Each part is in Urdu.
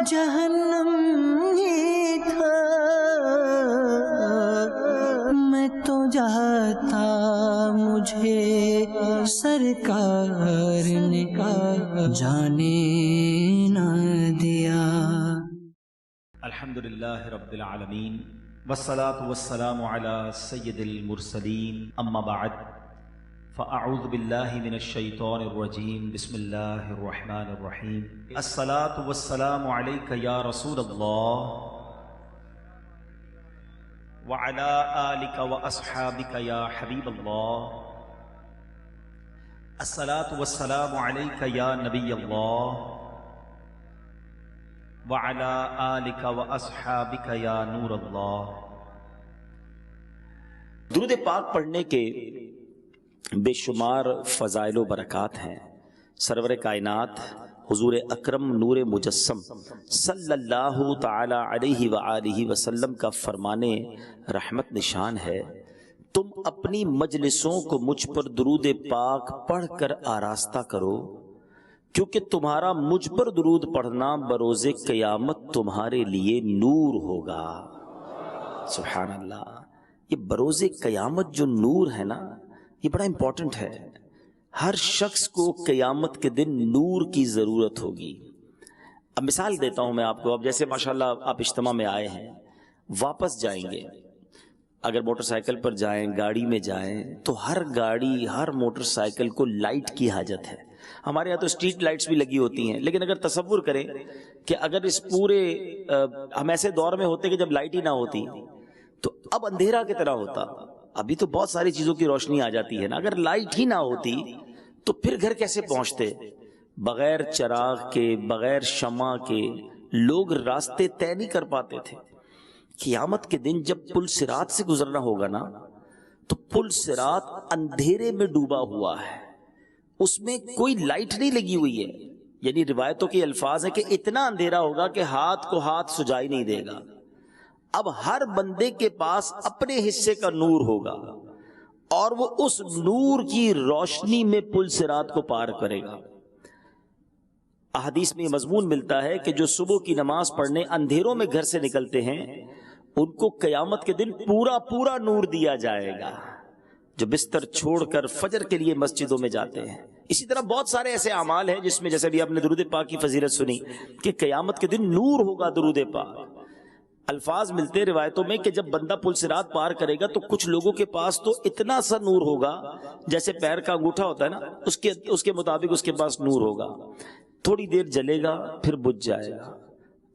جہنم ہی تھا، میں تو جاتا مجھے سرکار نے جانے نہ دیا۔ الحمدللہ رب العالمین والصلاة والسلام علی سید المرسلین، اما بعد فاعوذ باللہ من الشیطان الرجیم، بسم اللہ الرحمن الرحیم۔ الصلاة والسلام علیک یا رسول اللہ وعلی آلک واصحابک یا حبیب اللہ، الصلاة والسلام علیک یا نبی اللہ وعلی آلک واصحابک یا نور اللہ۔ درود پاک پڑھنے کے بے شمار فضائل و برکات ہیں۔ سرور کائنات حضور اکرم نور مجسم صلی اللہ تعالی علیہ وآلہ وسلم کا فرمان رحمت نشان ہے، تم اپنی مجلسوں کو مجھ پر درود پاک پڑھ کر آراستہ کرو، کیونکہ تمہارا مجھ پر درود پڑھنا بروز قیامت تمہارے لیے نور ہوگا۔ سبحان اللہ، یہ بروز قیامت جو نور ہے نا، یہ بڑا امپورٹنٹ ہے۔ ہر شخص کو قیامت کے دن نور کی ضرورت ہوگی۔ اب مثال دیتا ہوں میں آپ کو۔ اب جیسے ماشاءاللہ آپ اجتماع میں آئے ہیں، واپس جائیں گے، اگر موٹر سائیکل پر جائیں، گاڑی میں جائیں، تو ہر گاڑی، ہر موٹر سائیکل کو لائٹ کی حاجت ہے۔ ہمارے یہاں تو اسٹریٹ لائٹس بھی لگی ہوتی ہیں، لیکن اگر تصور کریں کہ اگر اس پورے ہم ایسے دور میں ہوتے کہ جب لائٹ ہی نہ ہوتی تو اب اندھیرا کی طرح ہوتا۔ ابھی تو بہت ساری چیزوں کی روشنی آ جاتی ہے نا، اگر لائٹ ہی نہ ہوتی تو پھر گھر کیسے پہنچتے؟ بغیر چراغ کے، بغیر شمع کے لوگ راستے طے نہیں کر پاتے تھے۔ قیامت کے دن جب پل صراط سے گزرنا ہوگا نا، تو پل صراط اندھیرے میں ڈوبا ہوا ہے، اس میں کوئی لائٹ نہیں لگی ہوئی ہے۔ یعنی روایتوں کے الفاظ ہیں کہ اتنا اندھیرا ہوگا کہ ہاتھ کو ہاتھ سجائی نہیں دے گا۔ اب ہر بندے کے پاس اپنے حصے کا نور ہوگا، اور وہ اس نور کی روشنی میں پل صراط کو پار کرے گا۔ احادیث میں یہ مضمون ملتا ہے کہ جو صبح کی نماز پڑھنے اندھیروں میں گھر سے نکلتے ہیں، ان کو قیامت کے دن پورا پورا نور دیا جائے گا۔ جو بستر چھوڑ کر فجر کے لیے مسجدوں میں جاتے ہیں، اسی طرح بہت سارے ایسے اعمال ہیں جس میں جیسے بھی آپ نے درود پاک کی فضیلت سنی کہ قیامت کے دن نور ہوگا درود پاک۔ الفاظ ملتے روایتوں میں کہ جب بندہ پل صراط پار کرے گا تو کچھ لوگوں کے پاس تو اتنا سا نور ہوگا، جیسے پیر کا انگوٹھا ہوتا ہے نا، اس کے مطابق اس کے پاس نور ہوگا۔ تھوڑی دیر جلے گا، پھر بجھ جائے گا،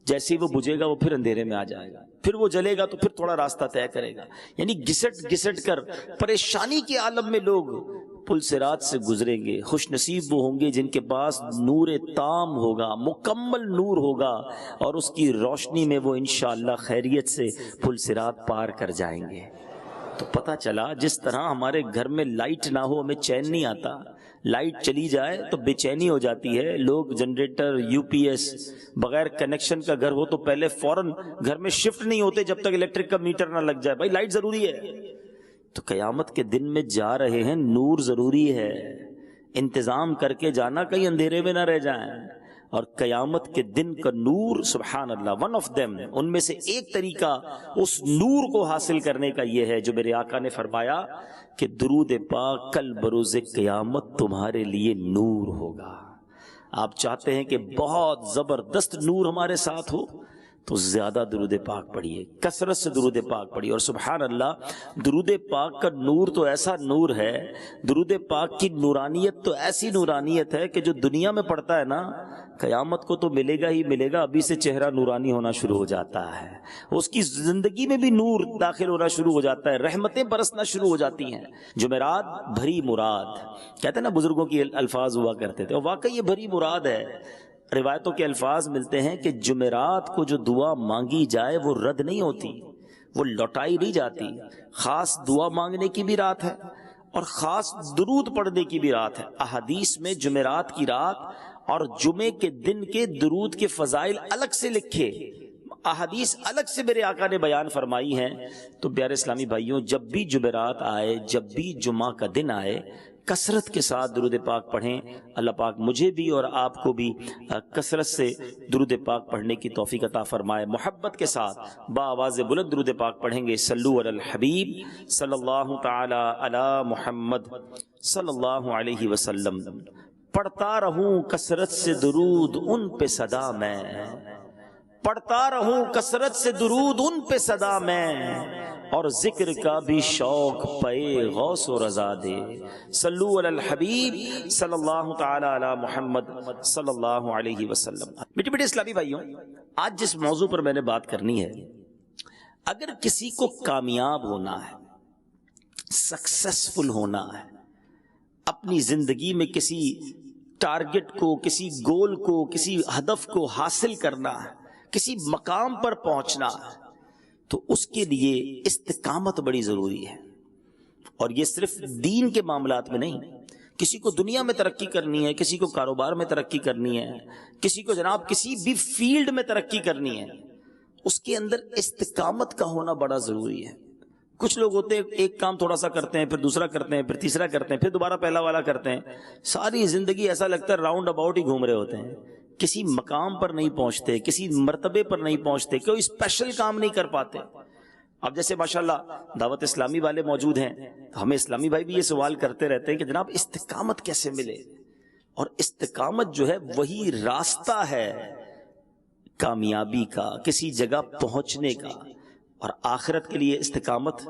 جیسے ہی وہ بجھے گا وہ پھر اندھیرے میں آ جائے گا، پھر وہ جلے گا تو پھر تھوڑا راستہ طے کرے گا۔ یعنی گھسٹ گھسٹ کر پریشانی کے عالم میں لوگ پل صراط سے گزریں گے۔ خوش نصیب وہ ہوں گے جن کے پاس نور تام ہوگا، مکمل نور ہوگا، اور اس کی روشنی میں وہ انشاءاللہ خیریت سے پل صراط پار کر جائیں گے۔ تو پتہ چلا جس طرح ہمارے گھر میں لائٹ نہ ہو ہمیں چین نہیں آتا، لائٹ چلی جائے تو بے چینی ہو جاتی ہے۔ لوگ جنریٹر، یو پی ایس بغیر کنیکشن کا گھر ہو تو پہلے فوراً گھر میں شفٹ نہیں ہوتے جب تک الیکٹرک کا میٹر نہ لگ جائے۔ بھائی لائٹ ضروری ہے۔ تو قیامت کے دن میں جا رہے ہیں، نور ضروری ہے، انتظام کر کے جانا کہیں اندھیرے میں نہ رہ جائیں۔ اور قیامت کے دن کا نور، سبحان اللہ، ون آف دیم، ان میں سے ایک طریقہ اس نور کو حاصل کرنے کا یہ ہے جو میرے آقا نے فرمایا کہ درود پاک کل بروز قیامت تمہارے لیے نور ہوگا۔ آپ چاہتے ہیں کہ بہت زبردست نور ہمارے ساتھ ہو تو زیادہ درود پاک پڑھیے، کثرت سے درود پاک پڑھیے۔ اور سبحان اللہ، درود پاک کا نور تو ایسا نور ہے، درود پاک کی نورانیت تو ایسی نورانیت ہے کہ جو دنیا میں پڑھتا ہے نا، قیامت کو تو ملے گا ہی ملے گا، ابھی سے چہرہ نورانی ہونا شروع ہو جاتا ہے، اس کی زندگی میں بھی نور داخل ہونا شروع ہو جاتا ہے، رحمتیں برسنا شروع ہو جاتی ہیں۔ جمعرات بھری مراد، کہتے ہیں نا بزرگوں کی الفاظ ہوا کرتے تھے، اور واقعی یہ بھری مراد ہے۔ روایتوں کے الفاظ ملتے ہیں کہ جمعرات کو جو دعا مانگی جائے وہ رد نہیں ہوتی، وہ لوٹائی نہیں جاتی۔ خاص دعا مانگنے کی بھی رات ہے اور خاص درود پڑھنے کی بھی رات ہے۔ احادیث میں جمعرات کی رات اور جمعے کے دن کے درود کے فضائل الگ سے لکھے، احادیث الگ سے میرے آقا نے بیان فرمائی ہیں۔ تو پیارے اسلامی بھائیوں، جب بھی جمعرات آئے، جب بھی جمعہ کا دن آئے، کثرت کے ساتھ درود پاک پڑھیں. اللہ پاک مجھے بھی اور آپ کو بھی کثرت سے درود پاک پڑھنے کی توفیق عطا فرمائے. محبت کے ساتھ بآواز بلند درود پاک پڑھیں گے. صلو علی الحبیب صلی اللہ تعالی علی محمد صلی اللہ علیہ وسلم. پڑھتا رہوں کثرت سے درود ان پہ صدا میں، پڑھتا رہوں کثرت سے درود ان پہ صدا میں، اور ذکر کا بھی شوق پے غوث و رضا دے. صلو علی الحبیب صلی اللہ تعالی علی محمد صلی اللہ علیہ وسلم. بیٹے بیٹے اسلامی بھائیوں، آج جس موضوع پر میں نے بات کرنی ہے، اگر کسی کو کامیاب ہونا ہے، سکسیسفل ہونا ہے، اپنی زندگی میں کسی ٹارگٹ کو، کسی گول کو، کسی ہدف کو حاصل کرنا ہے، کسی مقام پر پہنچنا ہے، تو اس کے لیے استقامت بڑی ضروری ہے. اور یہ صرف دین کے معاملات میں نہیں، کسی کو دنیا میں ترقی کرنی ہے، کسی کو کاروبار میں ترقی کرنی ہے، کسی کو جناب کسی بھی فیلڈ میں ترقی کرنی ہے، اس کے اندر استقامت کا ہونا بڑا ضروری ہے. کچھ لوگ ہوتے ہیں ایک کام تھوڑا سا کرتے ہیں، پھر دوسرا کرتے ہیں، پھر تیسرا کرتے ہیں، پھر دوبارہ پہلا والا کرتے ہیں، ساری زندگی ایسا لگتا ہے راؤنڈ اباؤٹ ہی گھوم رہے ہوتے ہیں، کسی مقام پر نہیں پہنچتے، کسی مرتبے پر نہیں پہنچتے، کوئی اسپیشل کام نہیں کر پاتے. اب جیسے ماشاءاللہ دعوت اسلامی والے موجود ہیں، تو ہمیں اسلامی بھائی بھی یہ سوال کرتے رہتے ہیں کہ جناب استقامت کیسے ملے؟ اور استقامت جو ہے وہی راستہ ہے کامیابی کا، کسی جگہ پہنچنے کا. اور آخرت کے لیے استقامت،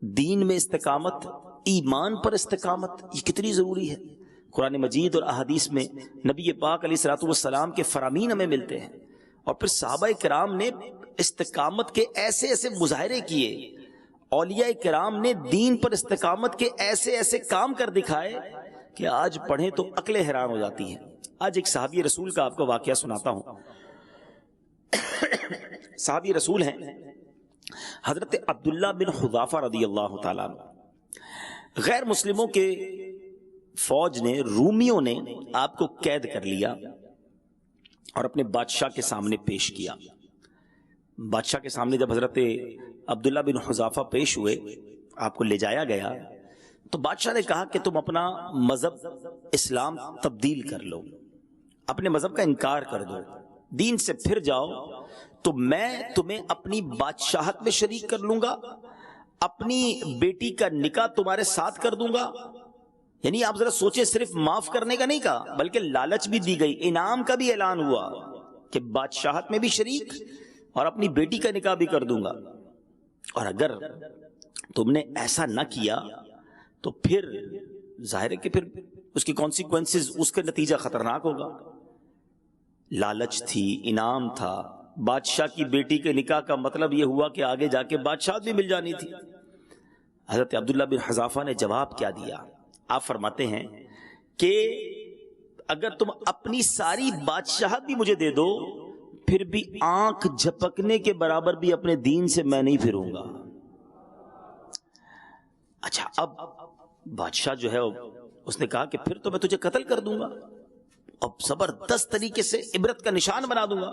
دین میں استقامت، ایمان پر استقامت، یہ کتنی ضروری ہے. قرآن مجید اور احادیث میں نبی پاک علیہ الصلوۃ والسلام کے فرامین ہمیں ملتے ہیں، اور پھر صحابہ کرام نے استقامت کے ایسے ایسے مظاہرے کیے، اولیاء کرام نے دین پر استقامت کے ایسے ایسے کام کر دکھائے کہ آج پڑھیں تو عقلیں حیران ہو جاتی ہیں. آج ایک صحابی رسول کا آپ کو واقعہ سناتا ہوں. صحابی رسول ہیں حضرت عبداللہ بن حذافہ رضی اللہ تعالیٰ عنہ. غیر مسلموں کے فوج نے، رومیوں نے آپ کو قید کر لیا اور اپنے بادشاہ کے سامنے پیش کیا. بادشاہ کے سامنے جب حضرت عبداللہ بن حذافہ پیش ہوئے، آپ کو لے جایا گیا، تو بادشاہ نے کہا کہ تم اپنا مذہب اسلام تبدیل کر لو، اپنے مذہب کا انکار کر دو، دین سے پھر جاؤ، تو میں تمہیں اپنی بادشاہت میں شریک کر لوں گا، اپنی بیٹی کا نکاح تمہارے ساتھ کر دوں گا. یعنی آپ ذرا سوچیں، صرف معاف کرنے کا نہیں کہا، بلکہ لالچ بھی دی گئی، انعام کا بھی اعلان ہوا کہ بادشاہت میں بھی شریک اور اپنی بیٹی کا نکاح بھی کر دوں گا. اور اگر تم نے ایسا نہ کیا تو پھر ظاہر ہے کہ پھر اس کی کانسیکوینسز، اس کا نتیجہ خطرناک ہوگا. لالچ تھی، انعام تھا. بادشاہ کی بیٹی کے نکاح کا مطلب یہ ہوا کہ آگے جا کے بادشاہت بھی مل جانی تھی. حضرت عبداللہ بن حذافہ نے جواب کیا دیا؟ آپ فرماتے ہیں کہ اگر تم اپنی ساری بادشاہت بھی مجھے دے دو، پھر بھی آنکھ جھپکنے کے برابر بھی اپنے دین سے میں نہیں پھروں گا. اچھا، اب بادشاہ جو ہے اس نے کہا کہ پھر تو میں تجھے قتل کر دوں گا، اب زبردست طریقے سے عبرت کا نشان بنا دوں گا.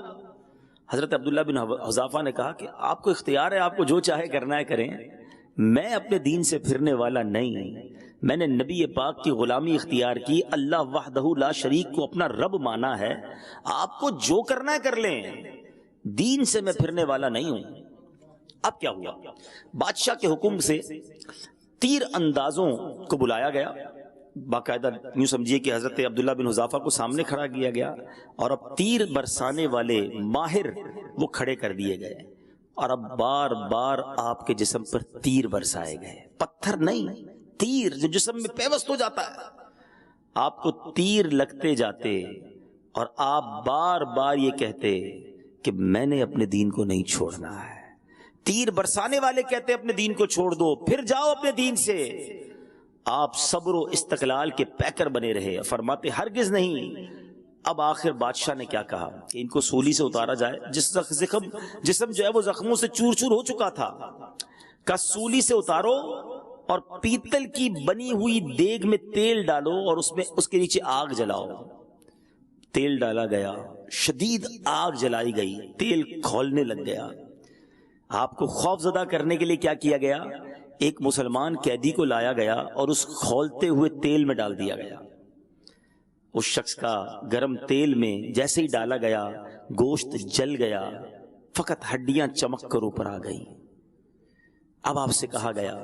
حضرت عبداللہ بن حذافہ نے کہا کہ آپ کو اختیار ہے، آپ کو جو چاہے کرنا ہے کریں، میں اپنے دین سے پھرنے والا نہیں. میں نے نبی پاک کی غلامی اختیار کی، اللہ وحدہ لا شریک کو اپنا رب مانا ہے، آپ کو جو کرنا ہے کر لیں، دین سے میں پھرنے والا نہیں ہوں. اب کیا ہوا؟ بادشاہ کے حکم سے تیر اندازوں کو بلایا گیا. باقاعدہ یوں سمجھیے کہ حضرت عبداللہ بن حذافہ کو سامنے کھڑا کیا گیا، اور اب تیر برسانے والے ماہر وہ کھڑے کر دیے گئے، اور اب بار بار آپ کے جسم پر تیر برسائے گئے. پتھر نہیں، تیر جو جسم میں پیوست ہو جاتا ہے. آپ کو تیر لگتے جاتے اور آپ بار بار یہ کہتے کہ میں نے اپنے دین کو نہیں چھوڑنا ہے. تیر برسانے والے کہتے اپنے دین کو چھوڑ دو، پھر جاؤ اپنے دین سے. آپ صبر و استقلال کے پیکر بنے رہے. فرماتے ہرگز نہیں. اب آخر بادشاہ نے کیا کہا کہ ان کو سولی سے اتارا جائے. جسم جو ہے وہ زخموں سے چور چور ہو چکا تھا. کا سولی سے اتارو اور پیتل کی بنی ہوئی دیگ میں تیل ڈالو اور اس کے نیچے آگ جلاؤ. تیل ڈالا گیا، شدید آگ جلائی گئی، تیل کھولنے لگ گیا. آپ کو خوف زدہ کرنے کے لیے کیا کیا گیا ایک مسلمان قیدی کو لایا گیا اور اس کھولتے ہوئے تیل میں ڈال دیا گیا. اس شخص کا گرم تیل میں جیسے ہی ڈالا گیا گوشت جل گیا، فقط ہڈیاں چمک کر اوپر آ گئی. اب آپ سے کہا گیا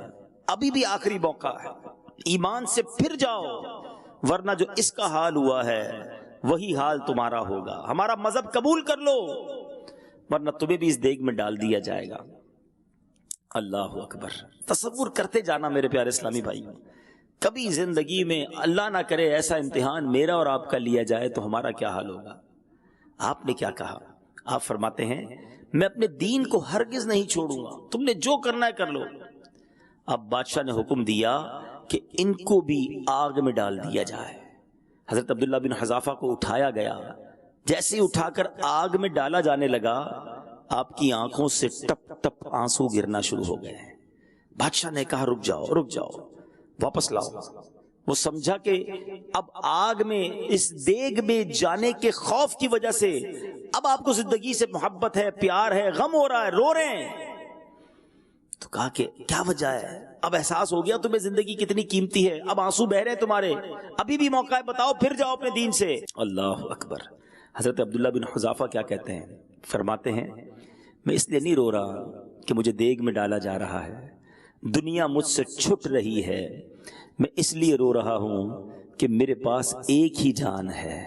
ابھی بھی آخری موقع ہے، ایمان سے پھر جاؤ، ورنہ جو اس کا حال ہوا ہے وہی حال تمہارا ہوگا. ہمارا مذہب قبول کر لو ورنہ تمہیں بھی اس دیگ میں ڈال دیا جائے گا. اللہ اکبر. تصور کرتے جانا میرے پیارے اسلامی بھائیوں، کبھی زندگی میں اللہ نہ کرے ایسا امتحان میرا اور آپ کا لیا جائے تو ہمارا کیا حال ہوگا. آپ نے کیا کہا؟ آپ فرماتے ہیں میں اپنے دین کو ہرگز نہیں چھوڑوں گا، تم نے جو کرنا ہے کر لو. اب بادشاہ نے حکم دیا کہ ان کو بھی آگ میں ڈال دیا جائے. حضرت عبداللہ بن حذافہ کو اٹھایا گیا، جیسے ہی اٹھا کر آگ میں ڈالا جانے لگا آپ کی آنکھوں سے ٹپ ٹپ آنسو گرنا شروع ہو گئے. بادشاہ نے کہا رک جاؤ رک جاؤ، واپس لاؤ. وہ سمجھا کہ اب آگ میں اس دیگ میں جانے کے خوف کی وجہ سے اب آپ کو زندگی سے محبت ہے، پیار ہے، غم ہو رہا ہے، رو رہے ہیں. تو کہا کہ کیا وجہ ہے؟ اب احساس ہو گیا تمہیں زندگی کتنی قیمتی ہے، اب آنسو بہ رہے ہیں تمہارے، ابھی بھی موقع ہے، بتاؤ پھر جاؤ اپنے دین سے. اللہ اکبر. حضرت عبداللہ بن حذافہ کیا کہتے ہیں؟ فرماتے ہیں میں اس لیے نہیں رو رہا کہ مجھے دیگ میں ڈالا جا رہا ہے، دنیا مجھ سے چھٹ رہی ہے، میں اس لیے رو رہا ہوں کہ میرے پاس ایک ہی جان ہے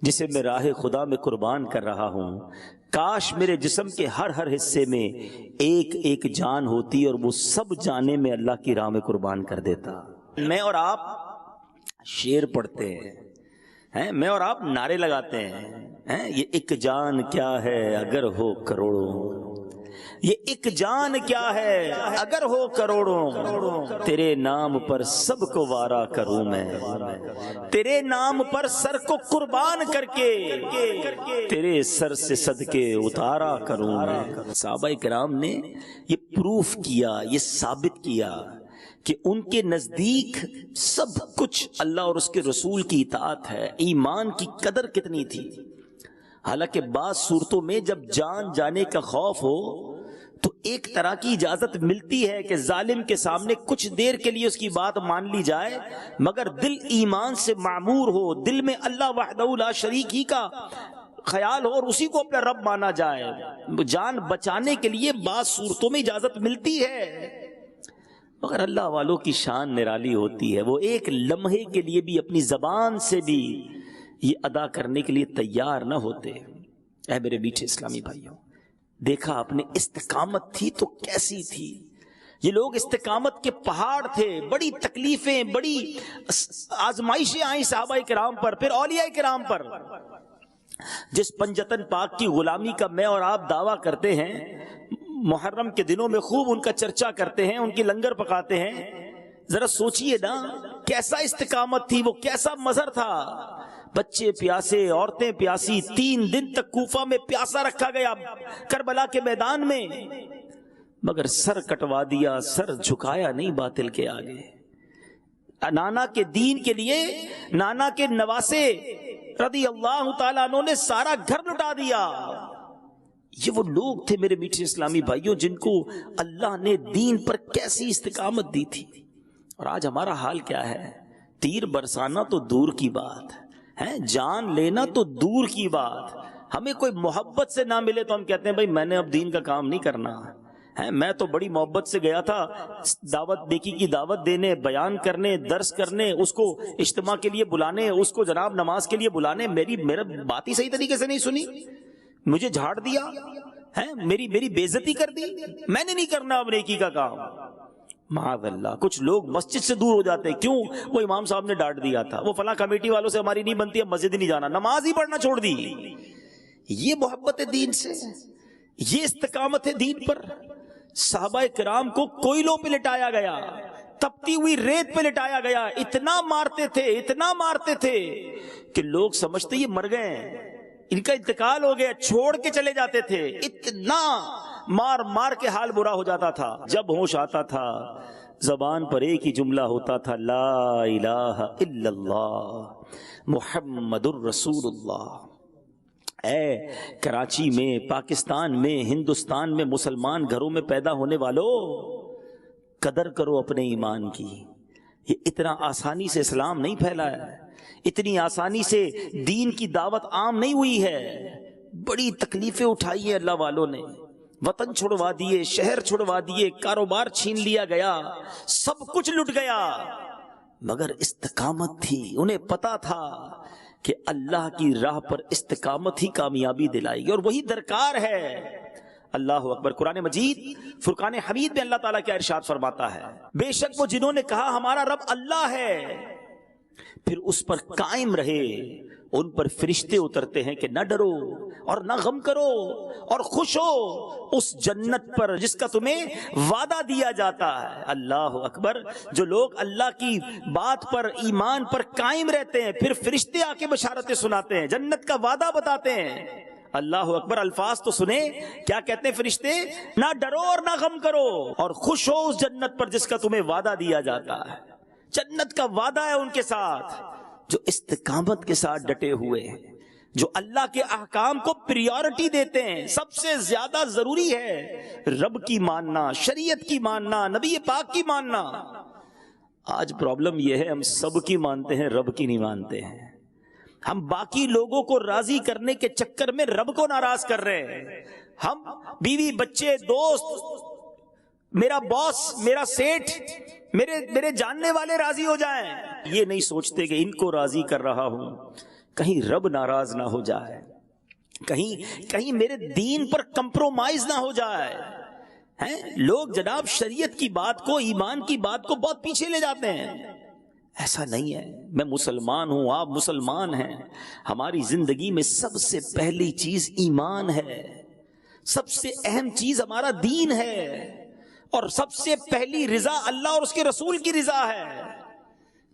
جسے میں راہ خدا میں قربان کر رہا ہوں. کاش میرے جسم کے ہر ہر حصے میں ایک ایک جان ہوتی اور وہ سب جانے میں اللہ کی راہ میں قربان کر دیتا. میں اور آپ شعر پڑھتے ہیں، میں اور آپ نعرے لگاتے ہیں، یہ ایک جان کیا ہے اگر ہو کروڑوں، یہ ایک جان کیا ہے اگر ہو کروڑوں، تیرے نام پر سب کو وارا کروں میں، تیرے نام پر سر کو قربان کر کے تیرے سر سے صدقے اتارا کروں میں. صحابہ کرام نے یہ پروف کیا، یہ ثابت کیا کہ ان کے نزدیک سب کچھ اللہ اور اس کے رسول کی اطاعت ہے. ایمان کی قدر کتنی تھی. حالانکہ بعض صورتوں میں جب جان جانے کا خوف ہو تو ایک طرح کی اجازت ملتی ہے کہ ظالم کے سامنے کچھ دیر کے لیے اس کی بات مان لی جائے، مگر دل ایمان سے معمور ہو، دل میں اللہ وحدہ لا شریک ہی کا خیال ہو اور اسی کو اپنا رب مانا جائے. جان بچانے کے لیے بعض صورتوں میں اجازت ملتی ہے، مگر اللہ والوں کی شان نرالی ہوتی ہے. وہ ایک لمحے کے لیے بھی اپنی زبان سے بھی یہ ادا کرنے کے لیے تیار نہ ہوتے. اے میرے میٹھے اسلامی بھائیوں، دیکھا آپ نے استقامت تھی تو کیسی تھی. یہ لوگ استقامت کے پہاڑ تھے، بڑی تکلیفیں، بڑی آزمائشیں آئیں صحابہ کرام پر، پھر اولیاء کرام پر. جس پنجتن پاک کی غلامی کا میں اور آپ دعویٰ کرتے ہیں، محرم کے دنوں میں خوب ان کا چرچا کرتے ہیں، ان کی لنگر پکاتے ہیں، ذرا سوچئے نا کیسا استقامت تھی، وہ کیسا مظہر تھا. بچے پیاسے، عورتیں پیاسی، 3 دن تک کوفہ میں پیاسا رکھا گیا کربلا کے میدان میں، مگر سر کٹوا دیا، سر جھکایا نہیں باطل کے آگے. نانا کے دین کے لیے نانا کے نواسے رضی اللہ تعالیٰ عنہ نے سارا گھر لٹا دیا. یہ وہ لوگ تھے میرے میٹھے اسلامی بھائیوں جن کو اللہ نے دین پر کیسی استقامت دی تھی. اور آج ہمارا حال کیا ہے؟ تیر برسانا تو دور کی بات ہے، جان لینا تو دور کی بات. ہمیں کوئی محبت سے نہ ملے تو ہم کہتے ہیں بھائی میں نے اب دین کا کام نہیں کرنا ہے. میں تو بڑی محبت سے گیا تھا دعوت نیکی کی دعوت دینے، بیان کرنے، درس کرنے، اس کو اجتماع کے لیے بلانے، اس کو جناب نماز کے لیے بلانے. میرا بات ہی صحیح طریقے سے نہیں سنی، مجھے جھاڑ دیا ہے، میری بے عزتی کر دی. میں نے نہیں کرنا اب نیکی کا کام. معاذ اللہ. کچھ لوگ مسجد سے دور ہو جاتے ہیں، کیوں؟ وہ امام صاحب نے ڈانٹ دیا تھا، وہ فلاں کمیٹی والوں سے ہماری نہیں بنتی، اب مسجد ہی نہیں جانا، نماز ہی پڑھنا چھوڑ دی. یہ محبت ہے دین سے، یہ استقامت ہے دین پر. صحابہ کرام کو کوئلوں پہ لٹایا گیا، تپتی ہوئی ریت پہ لٹایا گیا. اتنا مارتے تھے کہ لوگ سمجھتے یہ مر گئے ہیں، ان کا انتقال ہو گیا، چھوڑ کے چلے جاتے تھے. اتنا مار کے حال برا ہو جاتا تھا. جب ہوش آتا تھا زبان پر ایک ہی جملہ ہوتا تھا، لا الہ الا اللہ محمد الرسول اللہ. اے کراچی میں، پاکستان میں، ہندوستان میں مسلمان گھروں میں پیدا ہونے والوں، قدر کرو اپنے ایمان کی. یہ اتنا آسانی سے اسلام نہیں پھیلا ہے, اتنی آسانی سے دین کی دعوت عام نہیں ہوئی ہے. بڑی تکلیفیں اٹھائی ہیں اللہ والوں نے, وطن چھڑوا دیے, شہر چھڑوا دیے, کاروبار چھین لیا گیا, سب کچھ لٹ گیا, مگر استقامت تھی. انہیں پتا تھا کہ اللہ کی راہ پر استقامت ہی کامیابی دلائے گی, اور وہی درکار ہے. اللہ اکبر. قرآن مجید فرقان حمید میں اللہ تعالیٰ کیا ارشاد فرماتا ہے, بے شک وہ جنہوں نے کہا ہمارا رب اللہ ہے, پھر اس پر قائم رہے, ان پر فرشتے اترتے ہیں کہ نہ ڈرو اور نہ غم کرو اور خوش ہو اس جنت پر جس کا تمہیں وعدہ دیا جاتا ہے. اللہ اکبر. جو لوگ اللہ کی بات پر, ایمان پر قائم رہتے ہیں, پھر فرشتے آ کے بشارتیں سناتے ہیں, جنت کا وعدہ بتاتے ہیں. اللہ اکبر. الفاظ تو سنے, کیا کہتے ہیں فرشتے, نہ ڈرو اور نہ غم کرو اور خوش ہو اس جنت پر جس کا تمہیں وعدہ دیا جاتا ہے. جنت کا وعدہ ہے ان کے ساتھ جو استقامت کے ساتھ ڈٹے ہوئے ہیں, جو اللہ کے احکام کو پریورٹی دیتے ہیں. سب سے زیادہ ضروری ہے رب کی ماننا, شریعت کی ماننا, نبی پاک کی ماننا. آج پرابلم یہ ہے ہم سب کی مانتے ہیں, رب کی نہیں مانتے ہیں. ہم باقی لوگوں کو راضی کرنے کے چکر میں رب کو ناراض کر رہے ہیں. ہم بیوی, بچے, دوست, میرا باس, میرا سیٹ, میرے جاننے والے راضی ہو جائیں, یہ نہیں سوچتے کہ ان کو راضی کر رہا ہوں کہیں رب ناراض نہ ہو جائے, کہیں میرے دین پر کمپرومائز نہ ہو جائے. لوگ جناب شریعت کی بات کو, ایمان کی بات کو بہت پیچھے لے جاتے ہیں. ایسا نہیں ہے. میں مسلمان ہوں, آپ مسلمان ہیں, ہماری زندگی میں سب سے پہلی چیز ایمان ہے, سب سے اہم چیز ہمارا دین ہے, اور سب سے پہلی رضا اللہ اور اس کے رسول کی رضا ہے.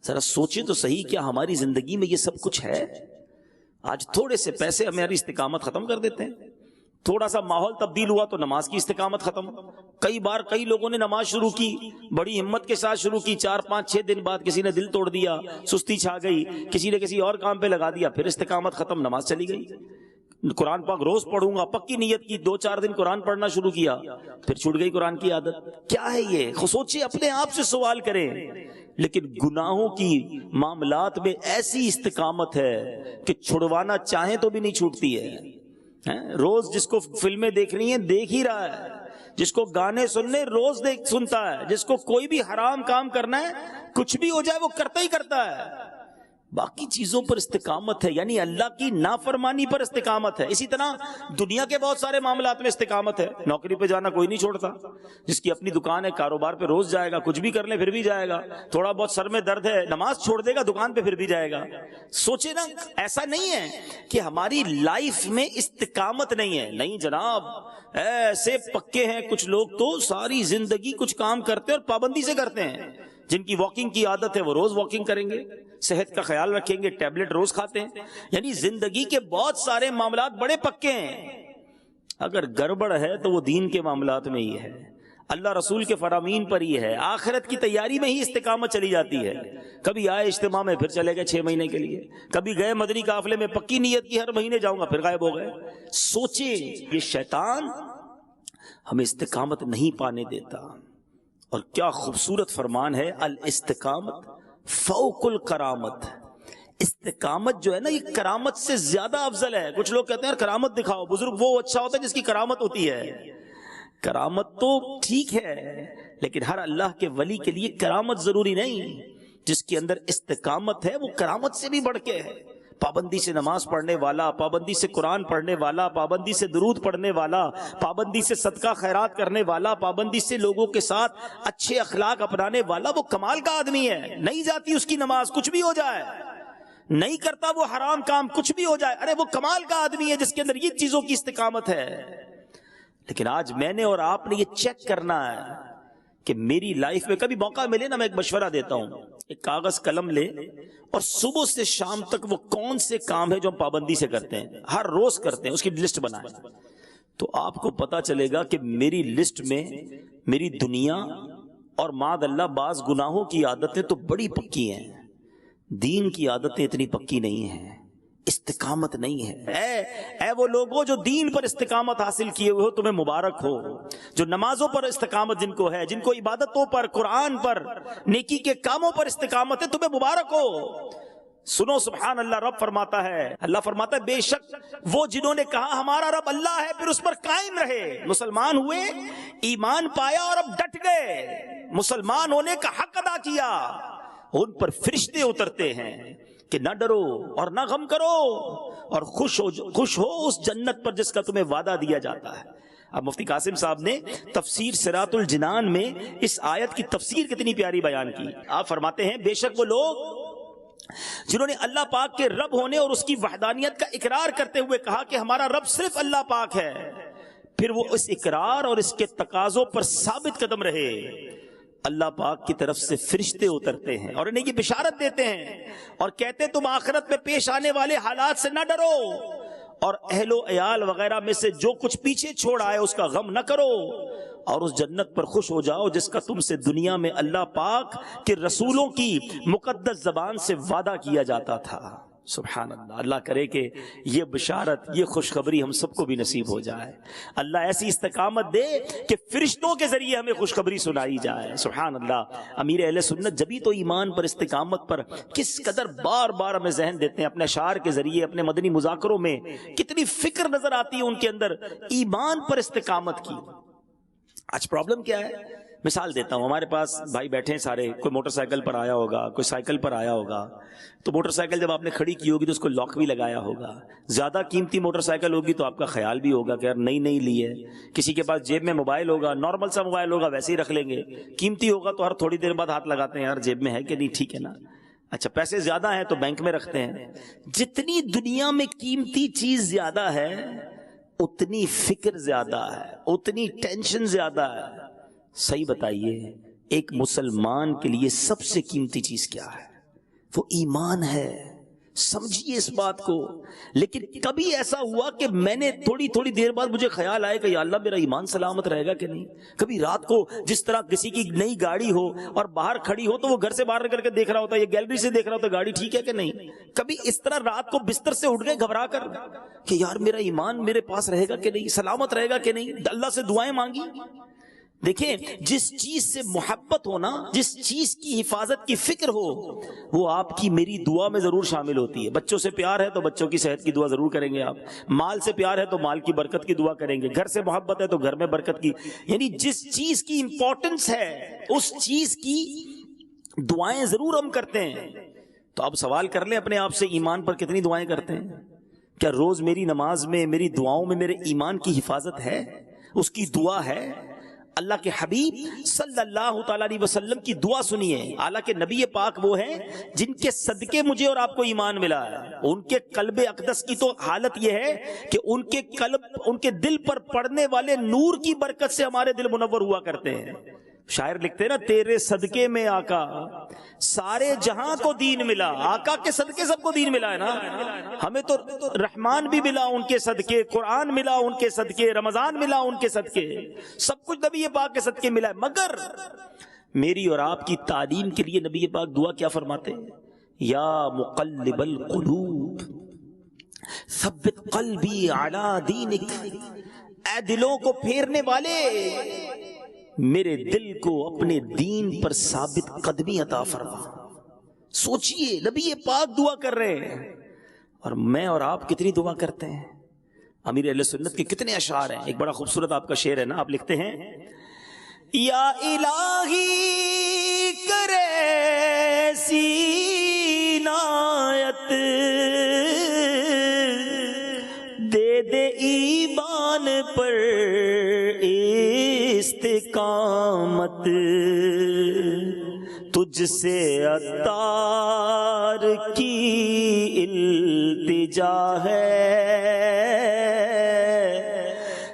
ذرا سوچیں تو صحیح, کیا ہماری زندگی میں یہ سب کچھ ہے؟ آج تھوڑے سے پیسے ہماری استقامت ختم کر دیتے ہیں, تھوڑا سا ماحول تبدیل ہوا تو نماز کی استقامت ختم. کئی بار کئی لوگوں نے نماز شروع کی, بڑی ہمت کے ساتھ شروع کی, 4 5 6 دن بعد کسی نے دل توڑ دیا, سستی چھا گئی, کسی نے کسی اور کام پہ لگا دیا, پھر استقامت ختم, نماز چلی گئی. قرآن پاک روز پڑھوں گا, پکی نیت کی, 2 4 دن قرآن پڑھنا شروع کیا, پھر چھوٹ گئی قرآن کی عادت. کیا ہے یہ؟ سوچیں, اپنے آپ سے سوال کریں. لیکن گناہوں کی معاملات میں ایسی استقامت ہے کہ چھڑوانا چاہیں تو بھی نہیں چھوٹتی ہے. روز جس کو فلمیں دیکھنی ہیں دیکھ ہی رہا ہے, جس کو گانے سننے روز سنتا ہے, جس کو کوئی بھی حرام کام کرنا ہے, کچھ بھی ہو جائے وہ کرتا ہی کرتا ہے. باقی چیزوں پر استقامت ہے, یعنی اللہ کی نافرمانی پر استقامت ہے. اسی طرح دنیا کے بہت سارے معاملات میں استقامت ہے. نوکری پہ جانا کوئی نہیں چھوڑتا, جس کی اپنی دکان ہے, کاروبار پہ روز جائے گا, کچھ بھی کر لے پھر بھی جائے گا. تھوڑا بہت سر میں درد ہے, نماز چھوڑ دے گا, دکان پہ پھر بھی جائے گا. سوچے نا, ایسا نہیں ہے کہ ہماری لائف میں استقامت نہیں ہے. نہیں جناب, ایسے پکے ہیں کچھ لوگ تو ساری زندگی کچھ کام کرتے اور پابندی سے کرتے ہیں. جن کی واکنگ کی عادت ہے وہ روز واکنگ کریں گے, صحت کا خیال رکھیں گے, ٹیبلٹ روز کھاتے ہیں. یعنی زندگی کے بہت سارے معاملات بڑے پکے ہیں. اگر گڑبڑ ہے تو وہ دین کے معاملات میں ہی ہے, اللہ رسول کے فرامین پر ہی ہے, آخرت کی تیاری میں ہی استقامت چلی جاتی ہے. کبھی آئے اجتماع میں پھر چلے گئے 6 مہینے کے لیے, کبھی گئے مدنی قافلے میں پکی نیت کی ہر مہینے جاؤں گا, پھر غائب ہو گئے. سوچیں, یہ شیطان ہمیں استقامت نہیں پانے دیتا. اور کیا خوبصورت فرمان ہے, الاستقامت فوق الکرامت. استقامت جو ہے نا, یہ کرامت سے زیادہ افضل ہے. کچھ لوگ کہتے ہیں کرامت دکھاؤ, بزرگ وہ اچھا ہوتا ہے جس کی کرامت ہوتی ہے. کرامت تو ٹھیک ہے, لیکن ہر اللہ کے ولی کے لیے کرامت ضروری نہیں. جس کے اندر استقامت ہے وہ کرامت سے بھی بڑھ کے ہے. پابندی سے نماز پڑھنے والا, پابندی سے قرآن پڑھنے والا, پابندی سے درود پڑھنے والا, پابندی سے صدقہ خیرات کرنے والا, پابندی سے لوگوں کے ساتھ اچھے اخلاق اپنانے والا, وہ کمال کا آدمی ہے. نہیں جاتی اس کی نماز, کچھ بھی ہو جائے, نہیں کرتا وہ حرام کام, کچھ بھی ہو جائے, ارے وہ کمال کا آدمی ہے جس کے اندر یہ چیزوں کی استقامت ہے. لیکن آج میں نے اور آپ نے یہ چیک کرنا ہے کہ میری لائف میں, کبھی موقع ملے نا, میں ایک مشورہ دیتا ہوں, ایک کاغذ قلم لے اور صبح سے شام تک وہ کون سے کام ہے جو ہم پابندی سے کرتے ہیں, ہر روز کرتے ہیں, اس کی لسٹ بنائیں. تو آپ کو پتا چلے گا کہ میری لسٹ میں میری دنیا اور معاذ اللہ بعض گناہوں کی عادتیں تو بڑی پکی ہیں, دین کی عادتیں اتنی پکی نہیں ہیں. استقامت نہیں ہے۔ اے وہ لوگوں جو دین پر استقامت حاصل کیے ہوئے ہو، تمہیں مبارک ہو۔ جو نمازوں پر استقامت جن کو ہے، جن کو عبادتوں پر، قرآن پر، نیکی کے کاموں پر استقامت ہے، تمہیں مبارک ہو۔ سنو سبحان اللہ، رب فرماتا ہے، اللہ فرماتا ہے بے شک وہ جنہوں نے کہا ہمارا رب اللہ ہے، پھر اس پر قائم رہے، مسلمان ہوئے، ایمان پایا اور اب ڈٹ گئے، مسلمان ہونے کا حق ادا کیا، ان پر فرشتے اترتے ہیں کہ نہ ڈرو اور نہ غم کرو اور خوش ہو اس جنت پر جس کا تمہیں وعدہ دیا جاتا ہے۔ اب مفتی قاسم صاحب نے تفسیر صراط الجنان میں اس آیت کی تفسیر کتنی پیاری بیان کی۔ آپ فرماتے ہیں بے شک وہ لوگ جنہوں نے اللہ پاک کے رب ہونے اور اس کی وحدانیت کا اقرار کرتے ہوئے کہا کہ ہمارا رب صرف اللہ پاک ہے، پھر وہ اس اقرار اور اس کے تقاضوں پر ثابت قدم رہے، اللہ پاک کی طرف سے فرشتے اترتے ہیں اور انہیں یہ بشارت دیتے ہیں اور کہتے ہیں تم آخرت میں پیش آنے والے حالات سے نہ ڈرو اور اہل و عیال وغیرہ میں سے جو کچھ پیچھے چھوڑ آئے اس کا غم نہ کرو اور اس جنت پر خوش ہو جاؤ جس کا تم سے دنیا میں اللہ پاک کے رسولوں کی مقدس زبان سے وعدہ کیا جاتا تھا۔ سبحان اللہ، اللہ کرے کہ یہ بشارت، یہ خوشخبری ہم سب کو بھی نصیب ہو جائے، اللہ ایسی استقامت دے کہ فرشتوں کے ذریعے ہمیں خوشخبری سنائی جائے۔ سبحان اللہ، امیر اہل سنت جبھی تو ایمان پر، استقامت پر کس قدر بار بار ہمیں ذہن دیتے ہیں، اپنے اشعار کے ذریعے، اپنے مدنی مذاکروں میں کتنی فکر نظر آتی ہے ان کے اندر ایمان پر استقامت کی۔ آج پرابلم کیا ہے؟ مثال دیتا ہوں، ہمارے پاس بھائی بیٹھے ہیں سارے، کوئی موٹر سائیکل پر آیا ہوگا، کوئی سائیکل پر آیا ہوگا، تو موٹر سائیکل جب آپ نے کھڑی کی ہوگی تو اس کو لاک بھی لگایا ہوگا، زیادہ قیمتی موٹر سائیکل ہوگی تو آپ کا خیال بھی ہوگا کہ یار نئی نئی لی ہے، کسی کے پاس جیب میں موبائل ہوگا، نارمل سا موبائل ہوگا ویسے ہی رکھ لیں گے، قیمتی ہوگا تو ہر تھوڑی دیر بعد ہاتھ لگاتے ہیں یار جیب میں ہے کہ نہیں، ٹھیک ہے نا، اچھا پیسے زیادہ ہیں تو بینک میں رکھتے ہیں۔ جتنی دنیا میں قیمتی چیز زیادہ ہے اتنی فکر زیادہ ہے، اتنی ٹینشن زیادہ ہے۔ صحیح بتائیے، ایک مسلمان کے لیے سب سے قیمتی چیز کیا ہے؟ وہ ایمان ہے، سمجھیے اس بات کو۔ لیکن کبھی ایسا ہوا کہ میں نے تھوڑی دیر بعد مجھے خیال آئے کہ یا اللہ میرا ایمان سلامت رہے گا کہ نہیں؟ کبھی رات کو جس طرح کسی کی نئی گاڑی ہو اور باہر کھڑی ہو تو وہ گھر سے باہر کر کے دیکھ رہا ہوتا ہے، یہ گیلری سے دیکھ رہا ہوتا ہے گاڑی ٹھیک ہے کہ نہیں۔ کبھی اس طرح رات کو بستر سے اٹھ گئے گھبرا کر کہ یار میرا ایمان میرے پاس رہے گا کہ نہیں، سلامت رہے گا کہ نہیں، اللہ سے دعائیں مانگی۔ دیکھیں، جس چیز سے محبت ہونا، جس چیز کی حفاظت کی فکر ہو، وہ آپ کی میری دعا میں ضرور شامل ہوتی ہے۔ بچوں سے پیار ہے تو بچوں کی صحت کی دعا ضرور کریں گے آپ، مال سے پیار ہے تو مال کی برکت کی دعا کریں گے، گھر سے محبت ہے تو گھر میں برکت کی، یعنی جس چیز کی امپورٹنس ہے اس چیز کی دعائیں ضرور ہم کرتے ہیں۔ تو آپ سوال کر لیں اپنے آپ سے، ایمان پر کتنی دعائیں کرتے ہیں؟ کیا روز میری نماز میں، میری دعاؤں میں میرے ایمان کی حفاظت ہے، اس کی دعا ہے؟ اللہ کے حبیب صلی اللہ تعالیٰ علیہ وسلم کی دعا سنیے، حالانکہ نبی پاک وہ ہیں جن کے صدقے مجھے اور آپ کو ایمان ملا ہے۔ ان کے قلب اقدس کی تو حالت یہ ہے کہ ان کے قلب، ان کے دل پر پڑنے والے نور کی برکت سے ہمارے دل منور ہوا کرتے ہیں۔ شاعر لکھتے ہیں نا، تیرے صدقے میں آقا سارے جہاں کو دین ملا۔ آقا کے صدقے سب کو دین ملا ہے نا، ہمیں تو رحمان بھی ملا ان کے صدقے، قرآن ملا ان کے صدقے، رمضان ملا ان کے صدقے، سب کچھ نبی پاک کے صدقے ملا ہے۔ مگر میری اور آپ کی تعلیم کے لیے نبی پاک دعا کیا فرماتے ہیں؟ یا مقلب القلوب ثبت قلبی علی دینک، اے دلوں کو پھیرنے والے میرے دل کو اپنے دین پر ثابت قدمی عطا فرما۔ سوچئے، نبی پاک دعا کر رہے ہیں اور میں اور آپ کتنی دعا کرتے ہیں۔ امیر اہل سنت کے کتنے اشعار ہیں، ایک بڑا خوبصورت آپ کا شعر ہے نا، آپ لکھتے ہیں یا الہی کرے سی عنایت دے دے ایمان پر استقامت، تجھ سے عطار کی التجا ہے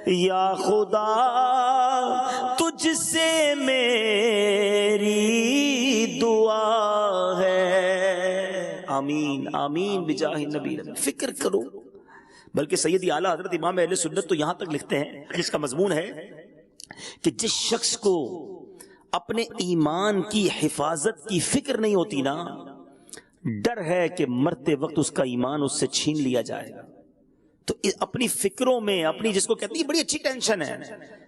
یا خدا، تجھ سے میری دعا ہے۔ آمین آمین بجاہ نبی۔ فکر کرو، بلکہ سیدی اعلیٰ حضرت امام اہل سنت تو یہاں تک لکھتے ہیں، جس کا مضمون ہے کہ جس شخص کو اپنے ایمان کی حفاظت کی فکر نہیں ہوتی نا، ڈر ہے کہ مرتے وقت اس کا ایمان اس سے چھین لیا جائے گا. تو اپنی فکروں میں اپنی، جس کو کہتے ہیں بڑی اچھی ٹینشن ہے،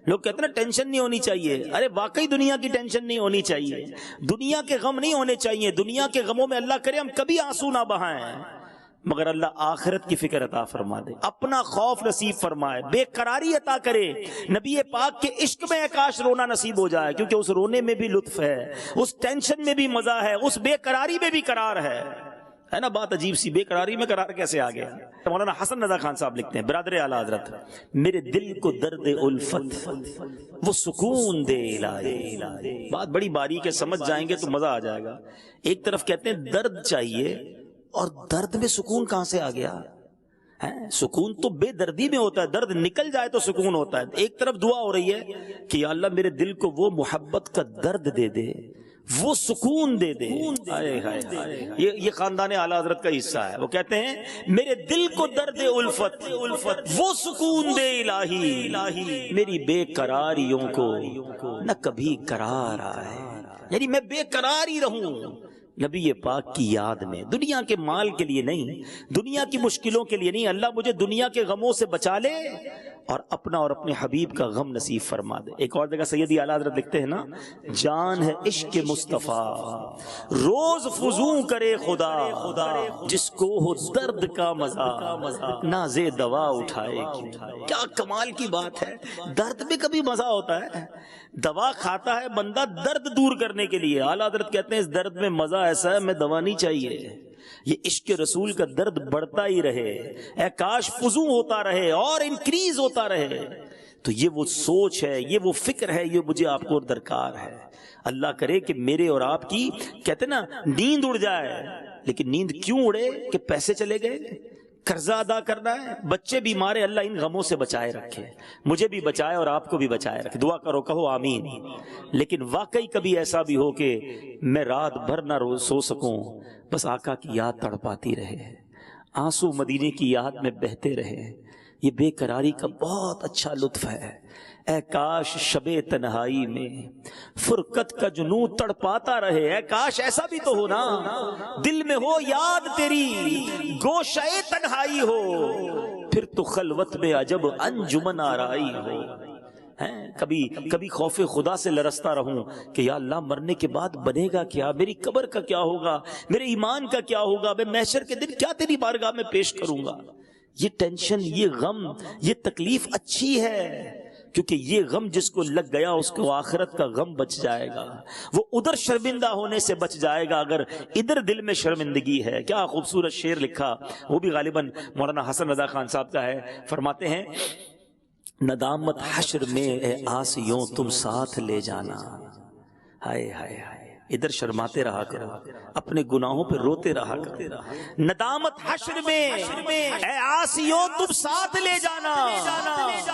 لوگ کہتے ہیں نا ٹینشن نہیں ہونی چاہیے. ارے واقعی دنیا کی ٹینشن نہیں ہونی چاہیے، دنیا کے غم نہیں ہونے چاہیے. دنیا کے غموں میں اللہ کرے ہم کبھی آنسو نہ بہائیں، مگر اللہ آخرت کی فکر عطا فرما دے، اپنا خوف نصیب فرمائے، بے قراری عطا کرے. نبی پاک کے عشق میں کاش رونا نصیب ہو جائے، کیونکہ اس رونے میں بھی لطف ہے، اس ٹینشن میں بھی مزہ ہے، اس بے قراری میں بھی قرار ہے نا. بات عجیب سی، بے قراری میں قرار کیسے آ گیا؟ مولانا حسن رضا خان صاحب لکھتے ہیں، برادر اعلی حضرت، میرے دل کو درد الفت وہ سکون دے الہی. بات بڑی باریک ہے، سمجھ جائیں گے تو مزہ آ جائے گا. ایک طرف کہتے ہیں درد چاہیے، اور درد میں سکون کہاں سے آ گیا؟ سکون تو بے دردی میں ہوتا ہے، درد نکل جائے تو سکون ہوتا ہے. ایک طرف دعا ہو رہی ہے کہ یا اللہ میرے دل کو وہ محبت کا درد دے دے، وہ سکون دے دے. یہ خاندان اعلی حضرت کا حصہ ہے. وہ کہتے ہیں میرے دل کو درد الفت وہ سکون دے الہی، میری بے قراریوں کو نہ کبھی قرار آئے. یعنی میں بے قرار ہی رہوں نبی پاک کی یاد میں، دنیا کے مال کے لیے نہیں، دنیا کی مشکلوں کے لیے نہیں. اللہ مجھے دنیا کے غموں سے بچا لے اور اپنا اور اپنے حبیب کا غم نصیب فرما دے. ایک اور جگہ سیدی اعلیٰ حضرت لکھتے ہیں نا، جان ہے عشق مصطفیٰ روز فزوں کرے خدا، جس کو ہو درد کا مزہ نازے دوا اٹھائے. کیا کمال کی بات ہے، درد میں کبھی مزہ ہوتا ہے؟ دوا کھاتا ہے بندہ درد دور کرنے کے لیے. اعلیٰ حضرت کہتے ہیں اس درد میں مزہ ایسا ہے میں دوا نہیں چاہیے، یہ عشق رسول کا درد بڑھتا ہی رہے، اے کاش فزوں ہوتا رہے اور انکریز ہوتا رہے. تو یہ وہ سوچ ہے، یہ وہ فکر ہے، یہ مجھے آپ کو درکار ہے. اللہ کرے کہ میرے اور آپ کی، کہتے نا نیند اڑ جائے، لیکن نیند کیوں اڑے کہ پیسے چلے گئے، قرضہ ادا کرنا ہے، بچے بیمار ہیں، اللہ ان غموں سے بچائے رکھے، مجھے بھی بچائے اور آپ کو بھی بچائے رکھے. دعا کرو، کہو آمین. لیکن واقعی کبھی ایسا بھی ہو کہ میں رات بھر نہ سو سکوں، بس آقا کی یاد تڑپاتی رہے، آنسو مدینے کی یاد میں بہتے رہے. یہ بے قراری کا بہت اچھا لطف ہے. اے کاش شب تنہائی میں فرقت کا جنون تڑپاتا رہے. اے کاش ایسا بھی تو ہو نا، دل میں ہو یاد تیری گوشہ تنہائی ہو، پھر تو خلوت میں عجب انجمن آرائی ہو. کبھی خوف خدا سے لرزتا رہوں کہ یا اللہ مرنے کے بعد بنے گا کیا، میری قبر کا کیا ہوگا، میرے ایمان کا کیا ہوگا، میں محشر کے دن کیا تیری بارگاہ میں پیش کروں گا. یہ ٹینشن، یہ غم، یہ تکلیف اچھی ہے، کیونکہ یہ غم جس کو لگ گیا اس کو آخرت کا غم بچ جائے گا، وہ ادھر شرمندہ ہونے سے بچ جائے گا اگر ادھر دل میں شرمندگی ہے. کیا خوبصورت شعر لکھا، وہ بھی غالباً مولانا حسن رضا خان صاحب کا ہے. فرماتے ہیں ندامت حشر میں اے آسیوں تم ساتھ لے جانا. ہائے ہائے ہائے، ادھر شرماتے رہا کرو، اپنے گناہوں پہ روتے رہا کرو. ندامت حشر میں اے آسیوں تم ساتھ لے جانا،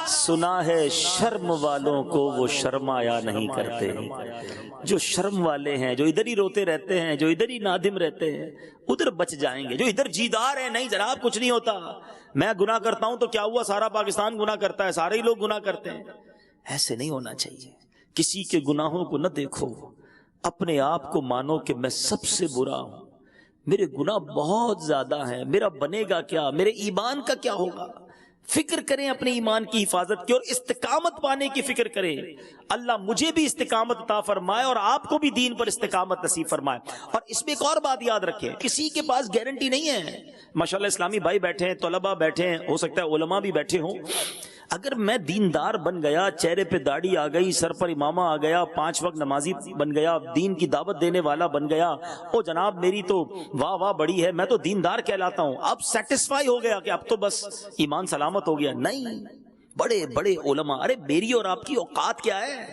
سنا ہے شرم والوں کو وہ شرمایا نہیں کرتے. جو شرم والے ہیں، جو ادھر ہی روتے رہتے ہیں، جو ادھر ہی نادم رہتے ہیں، ادھر بچ جائیں گے. جو ادھر جیدار ہیں، نہیں جناب کچھ نہیں ہوتا، میں گناہ کرتا ہوں تو کیا ہوا، سارا پاکستان گناہ کرتا ہے، سارے ہی لوگ گناہ کرتے ہیں. ایسے نہیں ہونا چاہیے. کسی کے گناہوں کو نہ دیکھو، اپنے آپ کو مانو کہ میں سب سے برا ہوں، میرے گناہ بہت زیادہ ہیں، میرا بنے گا کیا، میرے ایمان کا کیا ہوگا. فکر کریں اپنے ایمان کی حفاظت کی اور استقامت پانے کی فکر کریں. اللہ مجھے بھی استقامت عطا فرمائے اور آپ کو بھی دین پر استقامت نصیب فرمائے. اور اس میں ایک اور بات یاد رکھیں، کسی کے پاس گارنٹی نہیں ہے. ماشاءاللہ اسلامی بھائی بیٹھے ہیں، طلباء بیٹھے ہیں، ہو سکتا ہے علماء بھی بیٹھے ہوں. اگر میں دیندار بن گیا، چہرے پہ داڑھی آ گئی، سر پر امامہ آ گیا، 5 وقت نمازی بن گیا، دین کی دعوت دینے والا بن گیا، او جناب میری تو واہ واہ بڑی ہے، میں تو دیندار کہلاتا ہوں، اب سیٹسفائی ہو گیا کہ اب تو بس ایمان سلامت ہو گیا. نہیں، بڑے بڑے علماء، ارے میری اور آپ کی اوقات کیا ہے.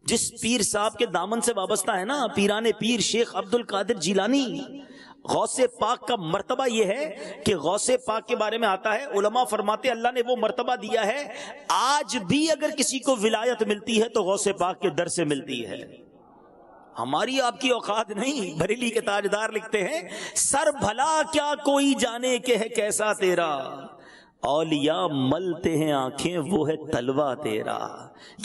جس پیر صاحب کے دامن سے وابستہ ہے نا، پیران پیر شیخ عبد القادر جیلانی، غوث پاک کا مرتبہ یہ ہے کہ غوث پاک کے بارے میں آتا ہے، علماء فرماتے اللہ نے وہ مرتبہ دیا ہے، آج بھی اگر کسی کو ولایت ملتی ہے تو غوث پاک کے در سے ملتی ہے. ہماری آپ کی اوقات نہیں. بریلی کے تاجدار لکھتے ہیں، سر بھلا کیا کوئی جانے کہ ہے کیسا تیرا، اولیاء ملتے ہیں آنکھیں وہ ہے تلوا تیرا.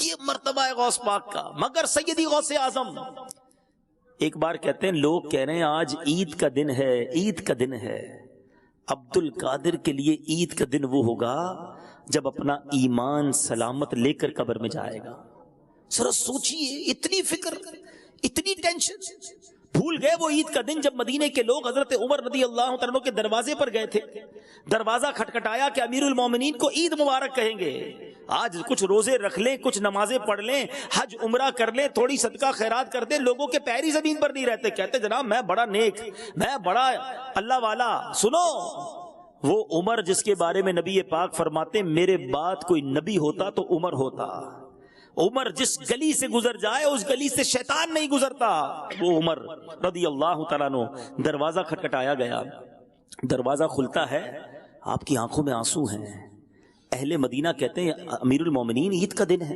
یہ مرتبہ ہے غوث پاک کا. مگر سیدی غوث اعظم ایک بار کہتے ہیں لوگ کہہ رہے ہیں آج عید کا دن ہے، عید کا دن ہے۔ عبد القادر کے لیے عید کا دن وہ ہوگا جب اپنا ایمان سلامت لے کر قبر میں جائے گا۔ ذرا سوچئے، اتنی فکر، اتنی ٹینشن۔ بھول گئے وہ عید کا دن جب مدینے کے لوگ حضرت عمر رضی اللہ تعالیٰ عنہ کے دروازے پر گئے تھے، دروازہ کھٹکھٹایا کہ امیر المومنین کو عید مبارک کہیں گے۔ آج کچھ روزے رکھ لیں، کچھ نمازیں پڑھ لیں، حج عمرہ کر لیں، تھوڑی صدقہ خیرات کر دیں، لوگوں کے پیر ہی زمین پر نہیں رہتے۔ کہتے جناب میں بڑا نیک، میں بڑا اللہ والا۔ سنو، وہ عمر جس کے بارے میں نبی پاک فرماتے میرے بعد کوئی نبی ہوتا تو عمر ہوتا۔ عمر جس گلی سے گزر جائے اس گلی سے شیطان نہیں گزرتا، وہ عمر رضی اللہ تعالیٰ عنہ۔ دروازہ کھٹکھٹایا گیا، دروازہ کھلتا ہے، آپ کی آنکھوں میں آنسو ہیں۔ اہل مدینہ کہتے ہیں امیر المومنین عید کا دن ہے،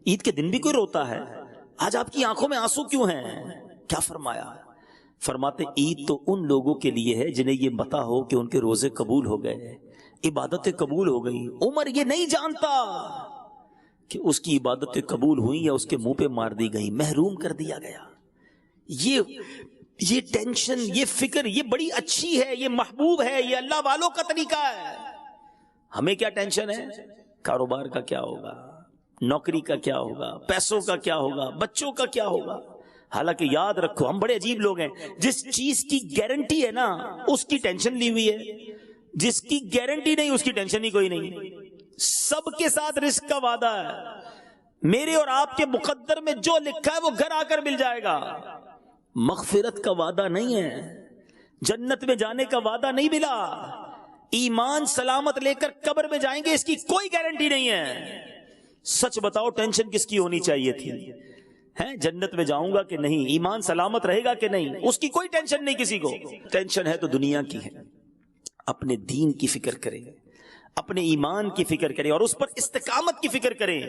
عید کے دن بھی کوئی روتا ہے، آج آپ کی آنکھوں میں آنسو کیوں ہیں؟ کیا فرمایا؟ فرماتے عید تو ان لوگوں کے لیے ہے جنہیں یہ پتہ ہو کہ ان کے روزے قبول ہو گئے، عبادتیں قبول ہو گئی۔ عمر یہ نہیں جانتا کہ اس کی عبادتیں قبول ہوئیں یا اس کے منہ پہ مار دی گئی، محروم کر دیا گیا۔ یہ ٹینشن، یہ فکر، یہ بڑی اچھی ہے، یہ محبوب ہے، یہ اللہ والوں کا طریقہ ہے۔ ہمیں کیا ٹینشن ہے؟ کاروبار کا کیا ہوگا، نوکری کا کیا ہوگا، پیسوں کا کیا ہوگا، بچوں کا کیا ہوگا۔ حالانکہ یاد رکھو ہم بڑے عجیب لوگ ہیں، جس چیز کی گارنٹی ہے نا اس کی ٹینشن لی ہوئی ہے، جس کی گارنٹی نہیں اس کی ٹینشن ہی کوئی نہیں۔ سب کے ساتھ رزق کا وعدہ ہے، میرے اور آپ کے مقدر میں جو لکھا ہے وہ گھر آ کر مل جائے گا۔ مغفرت کا وعدہ نہیں ہے، جنت میں جانے کا وعدہ نہیں ملا، ایمان سلامت لے کر قبر میں جائیں گے اس کی کوئی گارنٹی نہیں ہے۔ سچ بتاؤ ٹینشن کس کی ہونی چاہیے تھی؟ ہے جنت میں جاؤں گا کہ نہیں، ایمان سلامت رہے گا کہ نہیں، اس کی کوئی ٹینشن نہیں کسی کو۔ ٹینشن ہے تو دنیا کی ہے۔ اپنے دین کی فکر کریں، اپنے ایمان کی فکر کریں اور اس پر استقامت کی فکر کریں۔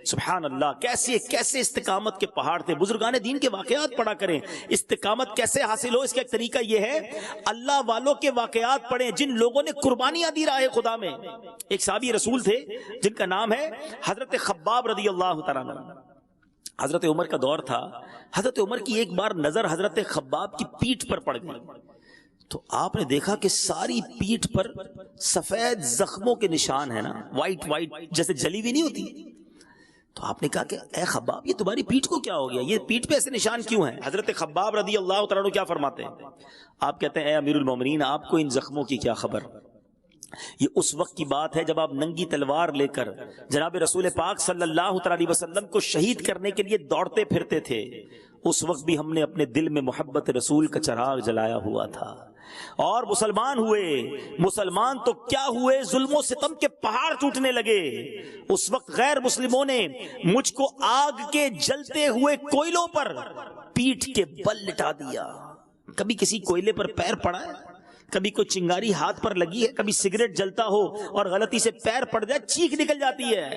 سبحان اللہ، کیسے کیسے استقامت کے پہاڑ تھے۔ بزرگان دین کے واقعات پڑھا کریں۔ استقامت کیسے حاصل ہو اس کا ایک طریقہ یہ ہے، اللہ والوں کے واقعات پڑھیں جن لوگوں نے قربانیاں دی راہ خدا میں۔ ایک صحابی رسول تھے جن کا نام ہے حضرت خباب رضی اللہ تعالیٰ عنہ۔ حضرت عمر کا دور تھا، حضرت عمر کی ایک بار نظر حضرت خباب کی پیٹھ پر پڑ گئی تو آپ نے دیکھا کہ ساری پیٹھ پر سفید زخموں کے نشان ہیں نا، وائٹ وائٹ جیسے جلی ہوئی نہیں ہوتی۔ تو آپ نے کہا کہ اے خباب یہ تمہاری پیٹھ کو کیا ہو گیا، یہ پیٹھ پہ ایسے نشان کیوں ہیں؟ حضرت خباب رضی اللہ تعالیٰ عنہ کیا فرماتے ہیں؟ آپ کہتے ہیں اے امیر المومنین آپ کو ان زخموں کی کیا خبر؟ یہ اس وقت کی بات ہے جب آپ ننگی تلوار لے کر جناب رسول پاک صلی اللہ علیہ وسلم کو شہید کرنے کے لیے دوڑتے پھرتے تھے۔ اس وقت بھی ہم نے اپنے دل میں محبت رسول کا چراغ جلایا ہوا تھا اور مسلمان ہوئے۔ مسلمان تو کیا ہوئے، ظلم و ستم کے پہاڑ ٹوٹنے لگے۔ اس وقت غیر مسلموں نے مجھ کو آگ کے جلتے ہوئے کوئلوں پر پیٹھ کے بل لٹا دیا۔ کبھی کسی کوئلے پر پیر پڑا ہے؟ کبھی کوئی چنگاری ہاتھ پر لگی ہے؟ کبھی سگریٹ جلتا ہو اور غلطی سے پیر پڑ جائے چیخ نکل جاتی ہے؟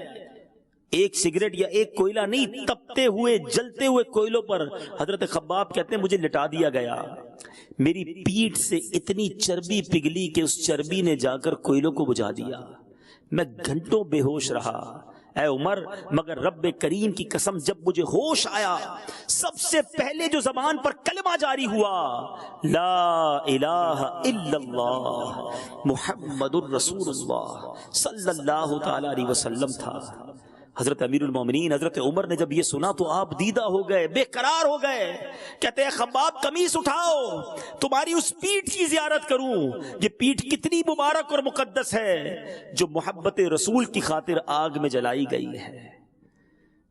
ایک سگریٹ یا ایک کوئلہ نہیں، تپتے ہوئے جلتے ہوئے کوئلوں پر حضرت خباب کہتے ہیں مجھے لٹا دیا گیا۔ میری پیٹھ سے اتنی چربی پگھلی کہ اس چربی نے جا کر کوئلوں کو بجھا دیا۔ میں گھنٹوں بے ہوش رہا اے عمر، مگر رب کریم کی قسم جب مجھے ہوش آیا سب سے پہلے جو زبان پر کلمہ جاری ہوا لا الہ الا اللہ محمد الرسول اللہ صلی اللہ تعالی علیہ وسلم تھا۔ حضرت امیر المومنین حضرت عمر نے جب یہ سنا تو آپ دیدہ ہو گئے، بے قرار ہو گئے۔ کہتے ہیں خباب قمیص اٹھاؤ تمہاری اس پیٹھ کی زیارت کروں۔ یہ پیٹھ کتنی مبارک اور مقدس ہے جو محبت رسول کی خاطر آگ میں جلائی گئی ہے۔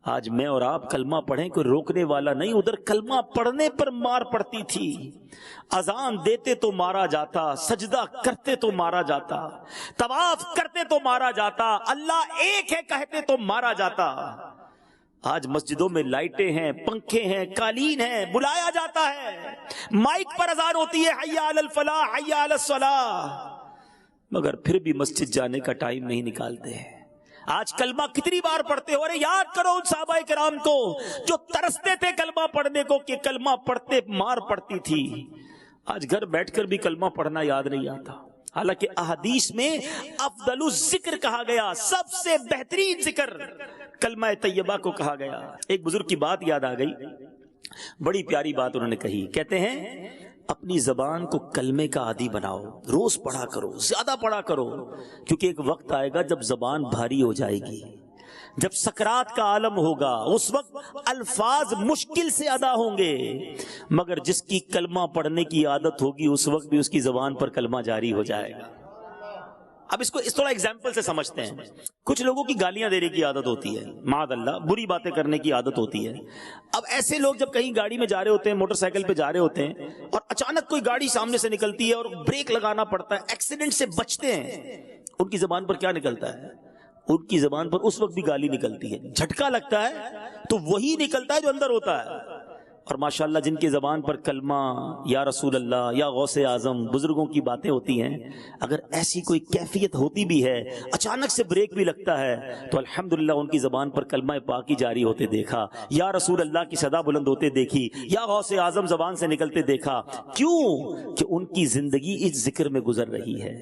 آج میں اور آپ کلمہ پڑھیں کوئی روکنے والا نہیں، ادھر کلمہ پڑھنے پر مار پڑتی تھی۔ اذان دیتے تو مارا جاتا، سجدہ کرتے تو مارا جاتا، طواف کرتے تو مارا جاتا، اللہ ایک ہے کہتے تو مارا جاتا۔ آج مسجدوں میں لائٹیں ہیں، پنکھے ہیں، قالین ہیں، بلایا جاتا ہے، مائک پر اذان ہوتی ہے حی علی الفلاح حی علی الصلاح، مگر پھر بھی مسجد جانے کا ٹائم نہیں نکالتے ہیں۔ آج کلمہ کتنی بار پڑھتے ہو؟ ارے یاد کرو ان صحابہ کرام کو جو ترستے تھے کلمہ پڑھنے کو کہ کلمہ پڑھتے مار پڑتی تھی۔ آج گھر بیٹھ کر بھی کلمہ پڑھنا یاد نہیں آتا، حالانکہ احادیث میں افضل الذکر کہا گیا، سب سے بہترین ذکر کلمہ طیبہ کو کہا گیا۔ ایک بزرگ کی بات یاد آ گئی، بڑی پیاری بات انہوں نے کہی. کہتے ہیں اپنی زبان کو کلمے کا عادی بناؤ, روز پڑھا کرو, زیادہ پڑھا کرو, کیونکہ ایک وقت آئے گا جب زبان بھاری ہو جائے گی, جب سکرات کا عالم ہوگا, اس وقت الفاظ مشکل سے ادا ہوں گے, مگر جس کی کلمہ پڑھنے کی عادت ہوگی اس وقت بھی اس کی زبان پر کلمہ جاری ہو جائے گا. اب اس کو اس طرح ایگزامپل سے سمجھتے ہیں. کچھ لوگوں کی گالیاں دینے کی عادت ہوتی ہے, معاذ اللہ, بری باتیں کرنے کی عادت ہوتی ہے. اب ایسے لوگ جب کہیں گاڑی میں جا رہے ہوتے ہیں, موٹر سائیکل پہ جا رہے ہوتے ہیں, اور اچانک کوئی گاڑی سامنے سے نکلتی ہے اور بریک لگانا پڑتا ہے, ایکسیڈنٹ سے بچتے ہیں, ان کی زبان پر کیا نکلتا ہے؟ ان کی زبان پر اس وقت بھی گالی نکلتی ہے. جھٹکا لگتا ہے تو وہی نکلتا ہے جو اندر ہوتا ہے. اور ماشاءاللہ جن کی زبان پر کلمہ, یا رسول اللہ, یا غوث اعظم, بزرگوں کی باتیں ہوتی ہیں, اگر ایسی کوئی کیفیت ہوتی بھی ہے, اچانک سے بریک بھی لگتا ہے, تو الحمدللہ ان کی زبان پر کلمہ پاکی جاری ہوتے دیکھا, یا رسول اللہ کی صدا بلند ہوتے دیکھی, یا غوث اعظم زبان سے نکلتے دیکھا. کیوں؟ کہ ان کی زندگی اس ذکر میں گزر رہی ہے.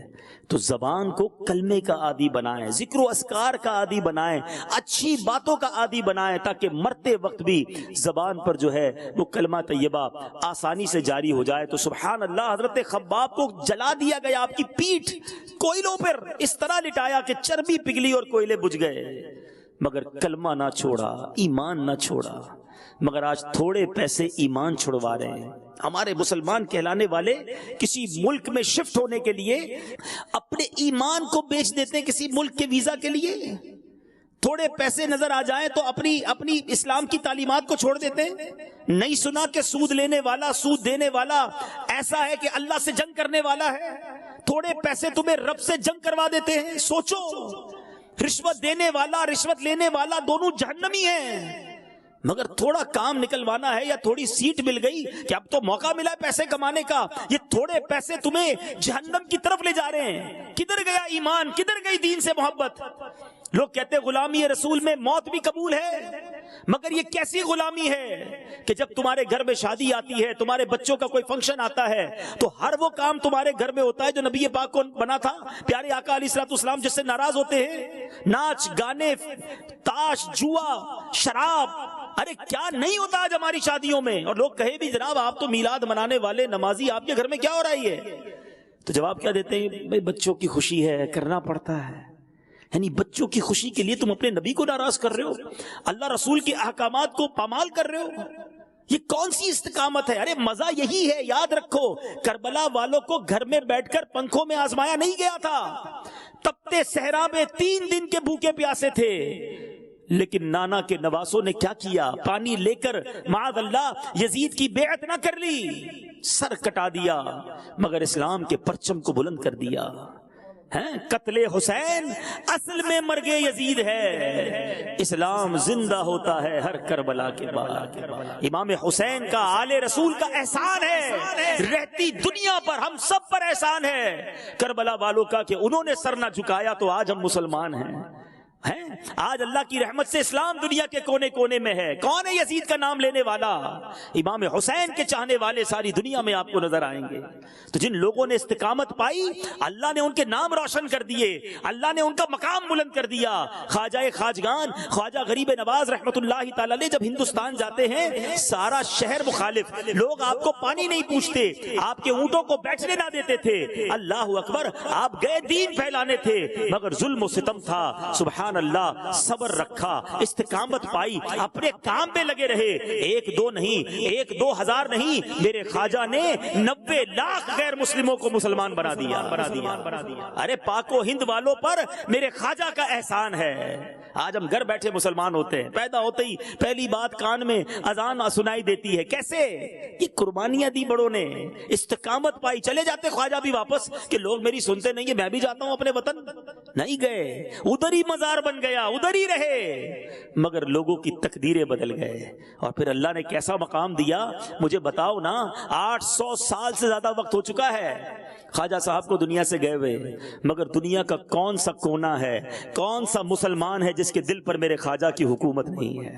تو زبان کو کلمے کا عادی بنائیں, ذکر و اذکار کا عادی بنائیں, اچھی باتوں کا عادی بنائیں, تاکہ مرتے وقت بھی زبان پر جو ہے وہ کلمہ طیبہ آسانی سے جاری ہو جائے. تو سبحان اللہ, حضرت خباب کو جلا دیا گیا, آپ کی پیٹھ کوئلوں پر اس طرح لٹایا کہ چربی پگھلی اور کوئلے بجھ گئے, مگر کلمہ نہ چھوڑا, ایمان نہ چھوڑا. مگر آج تھوڑے پیسے ایمان چھڑوا رہے ہیں. ہمارے مسلمان کہلانے والے کسی ملک میں شفٹ ہونے کے لیے اپنے ایمان کو بیچ دیتے ہیں کسی ملک کے ویزا کے لیے. تھوڑے پیسے نظر آ جائیں تو اپنی اسلام کی تعلیمات کو چھوڑ دیتے ہیں. نہیں سنا کہ سود لینے والا, سود دینے والا ایسا ہے کہ اللہ سے جنگ کرنے والا ہے. تھوڑے پیسے تمہیں رب سے جنگ کروا دیتے ہیں. سوچو, رشوت دینے والا, رشوت لینے والا دونوں جہنمی ہیں. مگر تھوڑا کام نکلوانا ہے یا تھوڑی سیٹ مل گئی کہ اب تو موقع ملا ہے پیسے کمانے کا, یہ تھوڑے پیسے تمہیں جہنم کی طرف لے جا رہے ہیں. کدھر گیا ایمان, کدھر گئی دین سے محبت؟ لوگ کہتے غلامی رسول میں موت بھی قبول ہے, مگر یہ کیسی غلامی ہے کہ جب تمہارے گھر میں شادی آتی ہے, تمہارے بچوں کا کوئی فنکشن آتا ہے, تو ہر وہ کام تمہارے گھر میں ہوتا ہے جو نبی پاک کو بنا تھا, پیارے آقا علیہ الصلوۃ والسلام جس سے ناراض ہوتے ہیں. ناچ گانے, تاش, جوا, شراب, ارے کیا نہیں ہوتا آج ہماری شادیوں میں. اور لوگ کہے بھی جناب آپ تو میلاد منانے والے نمازی, آپ کے گھر میں کیا ہو رہا ہے؟ تو جواب کیا دیتے ہیں؟ بھئی بچوں کی خوشی ہے, کرنا پڑتا ہے. یعنی بچوں کی خوشی کے لیے تم اپنے نبی کو ناراض کر رہے ہو, اللہ رسول کے احکامات کو پامال کر رہے ہو. یہ کون سی استقامت ہے؟ ارے مزہ یہی ہے, یاد رکھو کربلا والوں کو گھر میں بیٹھ کر پنکھوں میں آزمایا نہیں گیا تھا. تپتے صحرا میں 3 دن کے بھوکے پیاسے تھے, لیکن نانا کے نواسوں نے کیا کیا؟ پانی لے کر معاذ اللہ یزید کی بیعت نہ کر لی, سر کٹا دیا, مگر اسلام کے پرچم کو بلند کر دیا. قتل حسین اصل میں مرگ یزید ہے, اسلام زندہ ہوتا ہے ہر کربلا کے بعد. امام حسین کا, آل رسول کا احسان ہے, رہتی دنیا پر ہم سب پر احسان ہے کربلا والوں کا کہ انہوں نے سر نہ جھکایا تو آج ہم مسلمان ہیں. آج اللہ کی رحمت سے اسلام دنیا کے کونے کونے میں ہے. کون ہے یزید کا نام لینے والا؟ امام حسین کے چاہنے والے ساری دنیا میں آپ کو نظر آئیں گے. تو جن لوگوں نے استقامت پائی, اللہ نے ان کے نام روشن کر دیے, اللہ نے ان کا مقام بلند کر دیا. خواجہ خواجگان خواجہ غریب نواز رحمت اللہ تعالی علیہ جب ہندوستان جاتے ہیں, سارا شہر مخالف, لوگ آپ کو پانی نہیں پوچھتے, آپ کے اونٹوں کو بیٹھنے نہ دیتے تھے. اللہ اکبر, آپ گئے دین پھیلانے تھے, مگر ظلم و ستم تھا. سبحان اللہ, صبر رکھا, استقامت پائی, اپنے کام پہ لگے رہے. 1-2 نہیں, 1-2 ہزار نہیں, میرے خواجہ نے 90 لاکھ غیر مسلموں کو مسلمان بنا دیا. ارے پاک و ہند والوں پر میرے خواجہ کا احسان ہے. آج ہم گھر بیٹھے مسلمان ہوتے ہیں, پیدا ہوتے ہی پہلی بات کان میں اذان سنائی دیتی ہے. کیسے؟ یہ قربانیاں دی بڑوں نے, استقامت پائی. چلے جاتے خواجہ بھی واپس کہ لوگ میری سنتے نہیں ہیں, میں بھی جاتا ہوں اپنے وطن. نہیں گئے, ادھر ہی مزار بن گیا, ادھر ہی رہے, مگر لوگوں کی تقدیریں بدل گئے. اور پھر اللہ نے کیسا مقام دیا مجھے بتاؤ نا. 800 سال سے زیادہ وقت ہو چکا ہے خواجہ صاحب کو دنیا سے گئے ہوئے, مگر دنیا کا کون سا کونا ہے, کون سا مسلمان ہے جس کے دل پر میرے خواجہ کی حکومت نہیں ہے؟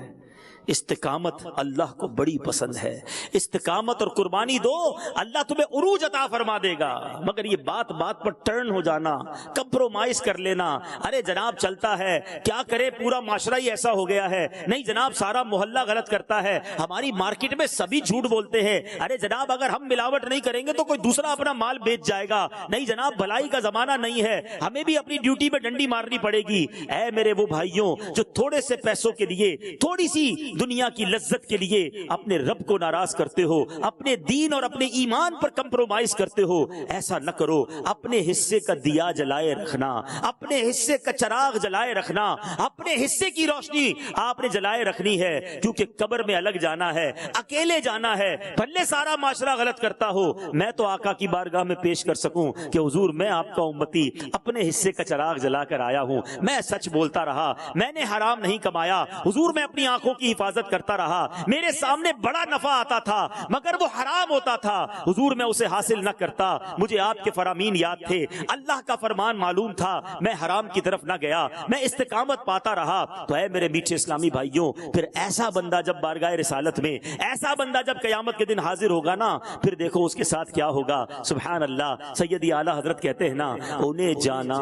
استقامت اللہ کو بڑی پسند ہے. استقامت اور قربانی دو, اللہ تمہیں عروج عطا فرما دے گا. مگر یہ بات بات پر ٹرن ہو جانا, کمپرومائز کر لینا, ارے جناب چلتا ہے, کیا کرے پورا معاشرہ ہی ایسا ہو گیا ہے, نہیں جناب سارا محلہ غلط کرتا ہے, ہماری مارکیٹ میں سبھی جھوٹ بولتے ہیں, ارے جناب اگر ہم ملاوٹ نہیں کریں گے تو کوئی دوسرا اپنا مال بیچ جائے گا, نہیں جناب بھلائی کا زمانہ نہیں ہے, ہمیں بھی اپنی ڈیوٹی میں ڈنڈی مارنی پڑے گی. اے میرے وہ بھائیوں جو تھوڑے سے پیسوں کے لیے, تھوڑی سی دنیا کی لذت کے لیے اپنے رب کو ناراض کرتے ہو, اپنے دین اور اپنے ایمان پر کمپرومائز کرتے ہو, ایسا نہ کرو. اپنے حصے کا دیا جلائے رکھنا, اپنے حصے کا چراغ جلائے رکھنا, اپنے حصے کی روشنی آپ نے جلائے رکھنی ہے, کیونکہ قبر میں الگ جانا ہے, اکیلے جانا ہے. بھلے سارا معاشرہ غلط کرتا ہو, میں تو آقا کی بارگاہ میں پیش کر سکوں کہ حضور میں آپ کا امتی اپنے حصے کا چراغ جلا کر آیا ہوں, میں سچ بولتا رہا, میں نے حرام نہیں کمایا, حضور میں اپنی آنکھوں کی حفاظت کرتا رہا, میرے سامنے بڑا نفع آتا تھا مگر وہ حرام ہوتا تھا, حضور میں اسے حاصل نہ کرتا, مجھے آپ کے فرامین یاد تھے, اللہ کا فرمان معلوم تھا, میں حرام کی طرف نہ گیا, میں استقامت پاتا رہا. تو اے میرے میٹھے اسلامی بھائیوں, پھر ایسا بندہ جب بارگاہ رسالت میں, ایسا بندہ جب قیامت کے دن حاضر ہوگا نا, پھر دیکھو اس کے ساتھ کیا ہوگا. سبحان اللہ. سیدی اعلیٰ حضرت کہتے ہیں نا, انہیں جانا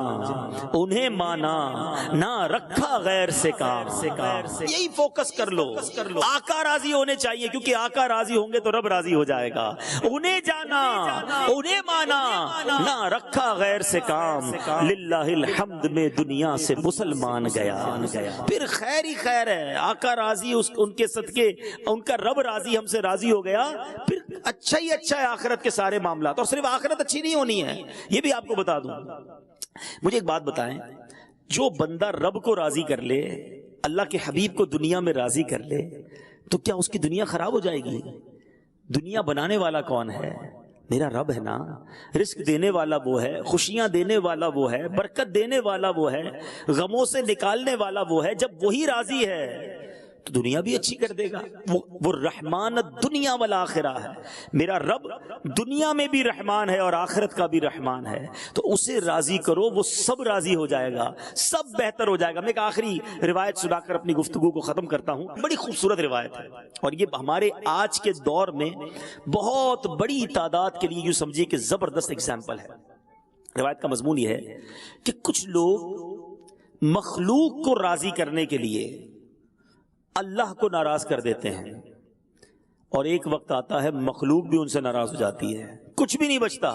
انہیں مانا نہ رکھا غیر سے کام. یہی فوکس کر لو, آقا راضی ہونے چاہیے, کیونکہ آقا راضی ہوں گے تو رب راضی ہو جائے گا. انہیں جانا انہیں مانا نہ رکھا غیر سے کام, للہ الحمد میں دنیا سے مسلمان گیا. پھر خیر ہی خیر ہے, آقا راضی, ان کے صدقے ان کا رب راضی, ہم سے راضی ہو گیا, پھر اچھا ہی اچھا ہے آخرت کے سارے معاملات. اور صرف آخرت اچھی نہیں ہونی ہے, یہ بھی آپ کو بتا دوں. مجھے ایک بات بتائیں, جو بندہ رب کو راضی کر لے, اللہ کے حبیب کو دنیا میں راضی کر لے, تو کیا اس کی دنیا خراب ہو جائے گی؟ دنیا بنانے والا کون ہے؟ میرا رب ہے نا. رزق دینے والا وہ ہے, خوشیاں دینے والا وہ ہے, برکت دینے والا وہ ہے, غموں سے نکالنے والا وہ ہے. جب وہی راضی ہے تو دنیا بھی اچھی کر دے گا. وہ رحمان دنیا والآخرہ ہے. میرا رب دنیا میں بھی رحمان ہے اور آخرت کا بھی رحمان ہے, تو اسے راضی کرو, وہ سب راضی ہو جائے گا, سب بہتر ہو جائے گا. میں ایک آخری روایت سنا کر اپنی گفتگو کو ختم کرتا ہوں. بڑی خوبصورت روایت ہے, اور یہ ہمارے آج کے دور میں بہت بڑی تعداد کے لیے یوں سمجھیے کہ زبردست اگزامپل ہے. روایت کا مضمون یہ ہے کہ کچھ لوگ مخلوق کو راضی کرنے کے لیے اللہ کو ناراض کر دیتے ہیں, اور ایک وقت آتا ہے مخلوق بھی ان سے ناراض ہو جاتی ہے, کچھ بھی نہیں بچتا.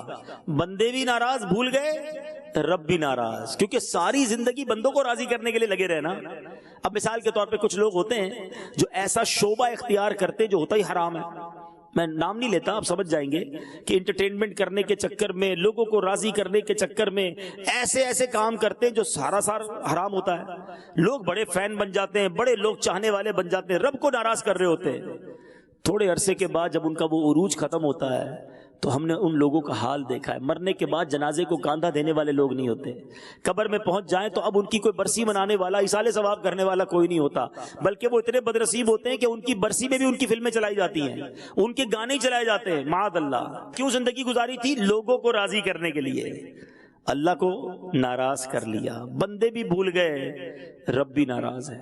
بندے بھی ناراض, بھول گئے رب بھی ناراض, کیونکہ ساری زندگی بندوں کو راضی کرنے کے لیے لگے رہنا. اب مثال کے طور پہ کچھ لوگ ہوتے ہیں جو ایسا شعبہ اختیار کرتے جو ہوتا ہی حرام ہے, میں نام نہیں لیتا, آپ سمجھ جائیں گے کہ انٹرٹینمنٹ کرنے کے چکر میں, لوگوں کو راضی کرنے کے چکر میں ایسے ایسے کام کرتے ہیں جو سارا حرام ہوتا ہے. لوگ بڑے فین بن جاتے ہیں, بڑے لوگ چاہنے والے بن جاتے ہیں, رب کو ناراض کر رہے ہوتے ہیں. تھوڑے عرصے کے بعد جب ان کا وہ عروج ختم ہوتا ہے تو ہم نے ان لوگوں کا حال دیکھا ہے. مرنے کے بعد جنازے کو کاندھا دینے والے لوگ نہیں ہوتے, قبر میں پہنچ جائیں تو اب ان کی کوئی برسی منانے والا, ایصال ثواب کرنے والا کوئی نہیں ہوتا, بلکہ وہ اتنے بدنصیب ہوتے ہیں کہ ان کی برسی میں بھی ان کی فلمیں چلائی جاتی ہیں, ان کے گانے چلائے جاتے ہیں. معاذ اللہ. کیوں زندگی گزاری تھی؟ لوگوں کو راضی کرنے کے لیے. اللہ کو ناراض کر لیا, بندے بھی بھول گئے, رب بھی ناراض ہے.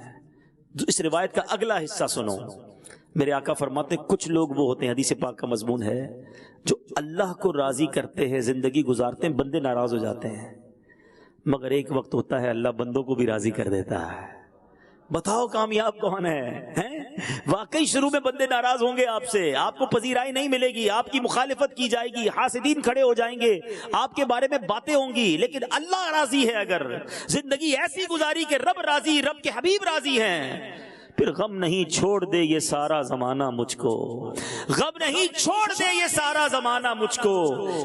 اس روایت کا اگلا حصہ سنو. میرے آقا فرماتے ہیں کچھ لوگ وہ ہوتے ہیں, حدیث پاک کا مضمون ہے, جو اللہ کو راضی کرتے ہیں, زندگی گزارتے ہیں, بندے ناراض ہو جاتے ہیں, مگر ایک وقت ہوتا ہے اللہ بندوں کو بھی راضی کر دیتا ہے. بتاؤ کامیاب کون ہے؟ واقعی شروع میں بندے ناراض ہوں گے آپ سے, آپ کو پذیرائی نہیں ملے گی, آپ کی مخالفت کی جائے گی, حاسدین کھڑے ہو جائیں گے, آپ کے بارے میں باتیں ہوں گی, لیکن اللہ راضی ہے. اگر زندگی ایسی گزاری کہ رب راضی, رب کے حبیب راضی ہیں, پھر غم نہیں چھوڑ دے یہ سارا زمانہ مجھ کو, غم نہیں چھوڑ دے یہ سارا زمانہ مجھ کو,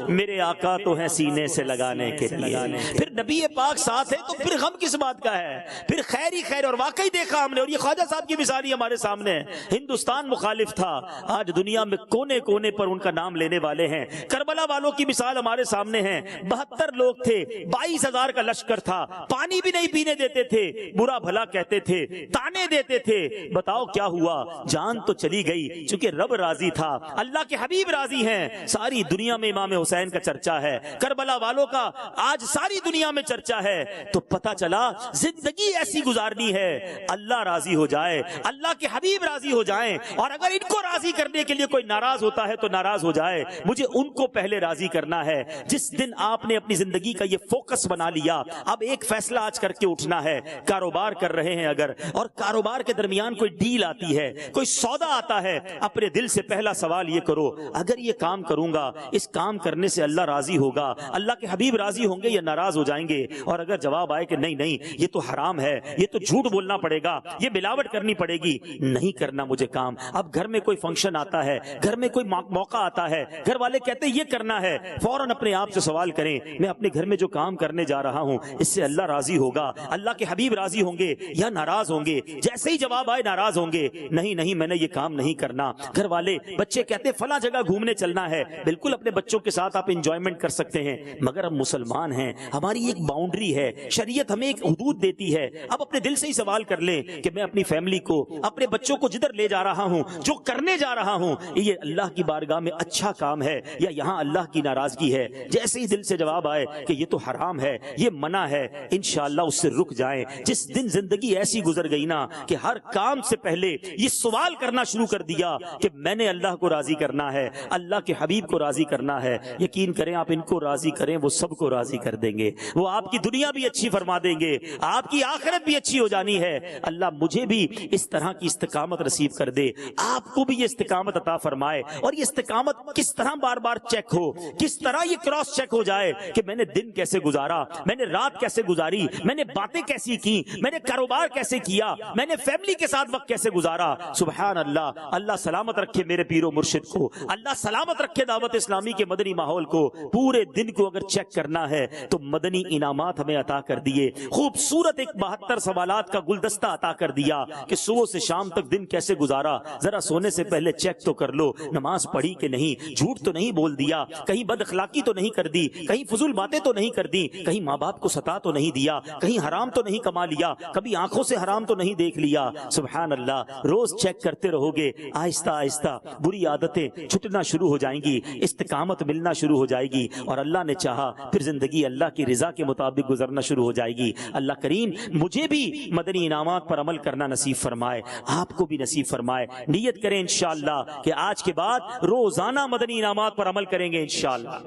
میرے آقا تو ہے سینے سے لگانے کے لیے. پھر نبی پاک ساتھ ہے تو پھر غم کس بات کا ہے, پھر خیر ہی خیر. اور واقعی دیکھا ہم نے, اور یہ خواجہ صاحب کی مثال ہی ہمارے سامنے ہے. ہندوستان مخالف تھا, آج دنیا میں کونے کونے پر ان کا نام لینے والے ہیں. کربلا والوں کی مثال ہمارے سامنے ہے, 72 لوگ تھے, 22,000 کا لشکر تھا, پانی بھی نہیں پینے دیتے تھے, برا بھلا کہتے تھے, تانے دیتے تھے, تھے, بتاؤ کیا ہوا؟ جان تو چلی گئی, چونکہ رب راضی تھا, اللہ کے حبیب راضی ہیں. ساری دنیا میں امام حسین کا چرچا ہے, کربلا والوں کا آج ساری دنیا میں چرچا ہے. تو پتہ چلا زندگی ایسی گزارنی ہے اللہ راضی ہو جائے, اللہ کے حبیب راضی ہو جائیں, اور اگر ان کو راضی کرنے کے لیے کوئی ناراض ہوتا ہے تو ناراض ہو جائے. مجھے ان کو پہلے راضی کرنا ہے. جس دن آپ نے اپنی زندگی کا یہ فوکس بنا لیا, اب ایک فیصلہ آج کر کے اٹھنا ہے. کاروبار کر رہے ہیں اگر, اور کاروبار کے درمیان کوئی ڈیل آتی ہے, کوئی سودا آتا ہے, اپنے دل سے پہلا سوال یہ کرو, اگر یہ کام کروں گا, اس کام کرنے سے اللہ راضی ہوگا, اللہ کے حبیب راضی ہوں گے یا ناراض ہو جائیں گے؟ اور اگر جواب آئے کہ نہیں نہیں یہ تو حرام ہے, یہ تو جھوٹ بولنا پڑے گا, یہ ملاوٹ کرنی پڑے گی, نہیں کرنا مجھے کام. اب گھر میں کوئی فنکشن آتا ہے, گھر میں کوئی موقع آتا ہے, گھر والے کہتے ہیں یہ کرنا ہے, فوراً اپنے آپ سے سوال کریں, میں اپنے گھر میں جو کام کرنے جا رہا ہوں اس سے اللہ راضی ہوگا, اللہ کے حبیب راضی ہوں گے یا ناراض ہوں گے؟ جیسے ہی جواب آئے ناراض ہوں گے, نہیں نہیں میں نے یہ کام نہیں کرنا. گھر والے بچے کہتے ہیں فلاں جگہ گھومنے چلنا ہے, بالکل اپنے بچوں کے ساتھ آپ انجوائمنٹ کر سکتے ہیں, مگر ہم مسلمان ہیں, ہماری ایک باؤنڈری ہے, شریعت ہمیں ایک حدود دیتی ہے. اب اپنے دل سے ہی سوال کر لیں کہ میں اپنی فیملی کو, اپنے بچوں کو جدھر لے جا رہا ہوں, جو کرنے جا رہا ہوں, یہ اللہ کی بارگاہ میں اچھا کام ہے یا یہاں اللہ کی ناراضگی ہے؟ جیسے ہی دل سے جواب آئے کہ یہ تو حرام ہے, یہ منع ہے, انشاءاللہ اس سے رک جائیں. جس دن زندگی ایسی گزر گئی نا کہ ہر کام سے پہلے یہ سوال کرنا شروع کر دیا کہ میں نے اللہ کو راضی کرنا ہے, اللہ کے حبیب کو راضی کرنا ہے, یقین کریں آپ ان کو راضی کریں وہ سب کو راضی کر دیں گے. وہ آپ کی دنیا بھی اچھی فرما دیں گے, آپ کی آخرت بھی اچھی ہو جانی ہے. اللہ مجھے بھی اس طرح کی استقامت نصیب کر دے, آپ کو بھی یہ استقامت عطا فرمائے, اور یہ استقامت کس طرح بار بار چیک ہو, کس طرح یہ کراس چیک ہو جائے کہ میں نے دن کیسے گزارا, میں نے رات کیسے گزاری, میں نے باتیں کیسی کی, میں نے کاروبار کیسے کیا, میں نے فیملی کے ساتھ وقت کیسے گزارا. سبحان اللہ. اللہ سلامت رکھے میرے پیر و مرشد کو, اللہ سلامت رکھے دعوت اسلامی کے مدنی ماحول کو. پورے دن کو اگر چیک کرنا ہے تو مدنی انعامات ہمیں عطا کر دیے, خوبصورت ایک 72 سوالات کا گلدستہ عطا کر دیا کہ صبح سے شام تک دن کیسے گزارا. ذرا سونے سے پہلے چیک تو کر لو, نماز پڑھی کہ نہیں, جھوٹ تو نہیں بول دیا, کہیں بد اخلاقی تو نہیں کر دی, کہیں فضول باتیں تو نہیں کر دی, کہیں ماں باپ کو ستا تو نہیں دیا, کہیں حرام تو نہیں کما لیا, کبھی آنکھوں سے حرام تو نہیں دیکھ لیا. سبحان اللہ. روز چیک کرتے رہو گے, آہستہ آہستہ بری عادتیں چھٹنا شروع ہو جائیں گی, استقامت ملنا شروع ہو جائے گی, اور اللہ نے چاہا پھر زندگی اللہ کی رضا کے مطابق گزرنا شروع ہو جائے گی. اللہ کریم مجھے بھی مدنی انعامات پر عمل کرنا نصیب فرمائے, آپ کو بھی نصیب فرمائے. نیت کریں انشاءاللہ کہ آج کے بعد روزانہ مدنی انعامات پر عمل کریں گے انشاءاللہ.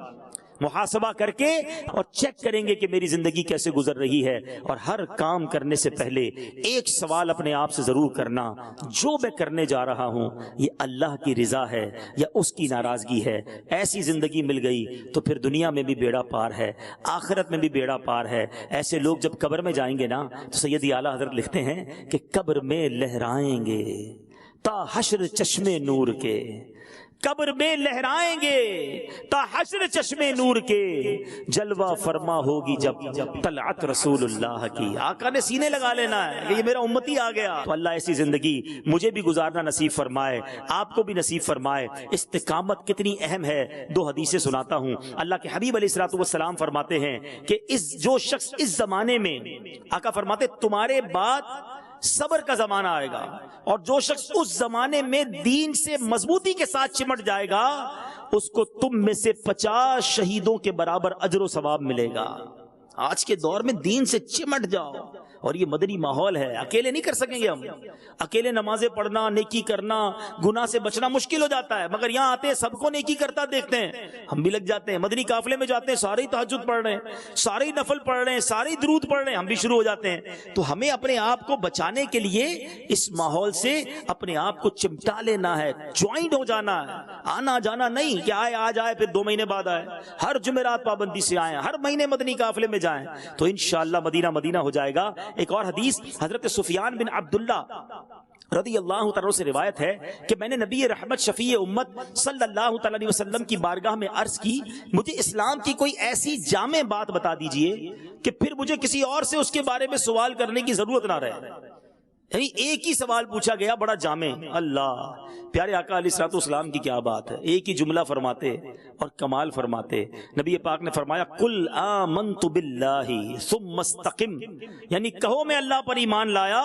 محاسبہ کر کے اور چیک کریں گے کہ میری زندگی کیسے گزر رہی ہے. اور ہر کام کرنے سے پہلے ایک سوال اپنے آپ سے ضرور کرنا, جو میں کرنے جا رہا ہوں یہ اللہ کی رضا ہے یا اس کی ناراضگی ہے؟ ایسی زندگی مل گئی تو پھر دنیا میں بھی بیڑا پار ہے, آخرت میں بھی بیڑا پار ہے. ایسے لوگ جب قبر میں جائیں گے نا تو سیدی اعلیٰ حضرت لکھتے ہیں کہ قبر میں لہرائیں گے تا حشر چشمے نور کے, قبر میں لہرائیں گے تا حشر چشمے نور کے, جلوہ فرما ہوگی جب طلعت رسول اللہ کی. آقا نے سینے لگا لینا ہے کہ یہ میرا امتی آ گیا. تو اللہ ایسی زندگی مجھے بھی گزارنا نصیب فرمائے, آپ کو بھی نصیب فرمائے. استقامت کتنی اہم ہے, 2 حدیثیں سناتا ہوں. اللہ کے حبیب علیہ الصلوۃ والسلام فرماتے ہیں کہ جو شخص اس زمانے میں, آقا فرماتے تمہارے بعد صبر کا زمانہ آئے گا, اور جو شخص اس زمانے میں دین سے مضبوطی کے ساتھ چمٹ جائے گا اس کو تم میں سے 50 شہیدوں کے برابر اجر و ثواب ملے گا. آج کے دور میں دین سے چمٹ جاؤ, اور یہ مدنی ماحول ہے, اکیلے نہیں کر سکیں گے ہم. اکیلے نمازیں پڑھنا, نیکی کرنا, گناہ سے بچنا مشکل ہو جاتا ہے, مگر یہاں آتے ہیں سب کو نیکی کرتا دیکھتے ہیں, ہم بھی لگ جاتے ہیں. مدنی قافلے میں جاتے ہیں, سارے تہجد پڑھ رہے ہیں, سارے نفل پڑھ رہے ہیں, سارے درود پڑھ رہے ہیں, ہم بھی شروع ہو جاتے ہیں. تو ہمیں اپنے آپ کو بچانے کے لیے اس ماحول سے اپنے آپ کو چمٹا لینا ہے, جوائنٹ ہو جانا ہے. آنا جانا نہیں کہ آئے آج آئے پھر 2 مہینے بعد آئے, ہر جمعرات پابندی سے آئیں, ہر مہینے مدنی قافلے میں جائیں, تو انشاءاللہ مدینہ مدینہ ہو جائے گا. ایک اور حدیث حضرت سفیان بن عبداللہ رضی اللہ تعالیٰ سے روایت ہے کہ میں نے نبی رحمت شفیع امت صلی اللہ تعالیٰ علیہ وسلم کی بارگاہ میں عرض کی, مجھے اسلام کی کوئی ایسی جامع بات بتا دیجئے کہ پھر مجھے کسی اور سے اس کے بارے میں سوال کرنے کی ضرورت نہ رہے. یعنی ایک ہی سوال پوچھا گیا بڑا جامع. اللہ پیارے آقا علیہ الصلوۃ والسلام کی کیا بات ہے، ایک ہی جملہ فرماتے اور کمال فرماتے. نبی پاک نے فرمایا قل آمنت باللہ ثم استقم، یعنی کہو میں اللہ پر ایمان لایا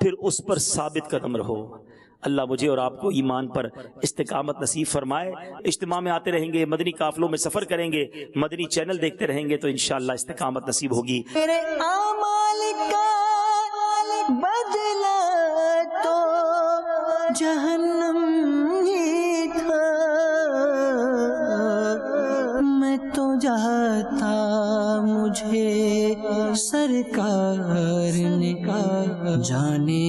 پھر اس پر ثابت قدم رہو. اللہ مجھے اور آپ کو ایمان پر استقامت نصیب فرمائے. اجتماع میں آتے رہیں گے، مدنی قافلوں میں سفر کریں گے، مدنی چینل دیکھتے رہیں گے تو انشاءاللہ استقامت نصیب ہوگی. میرے اعمال کا بدلہ تو جہنم ہی تھا، میں تو جاتا مجھے سرکار نے جانے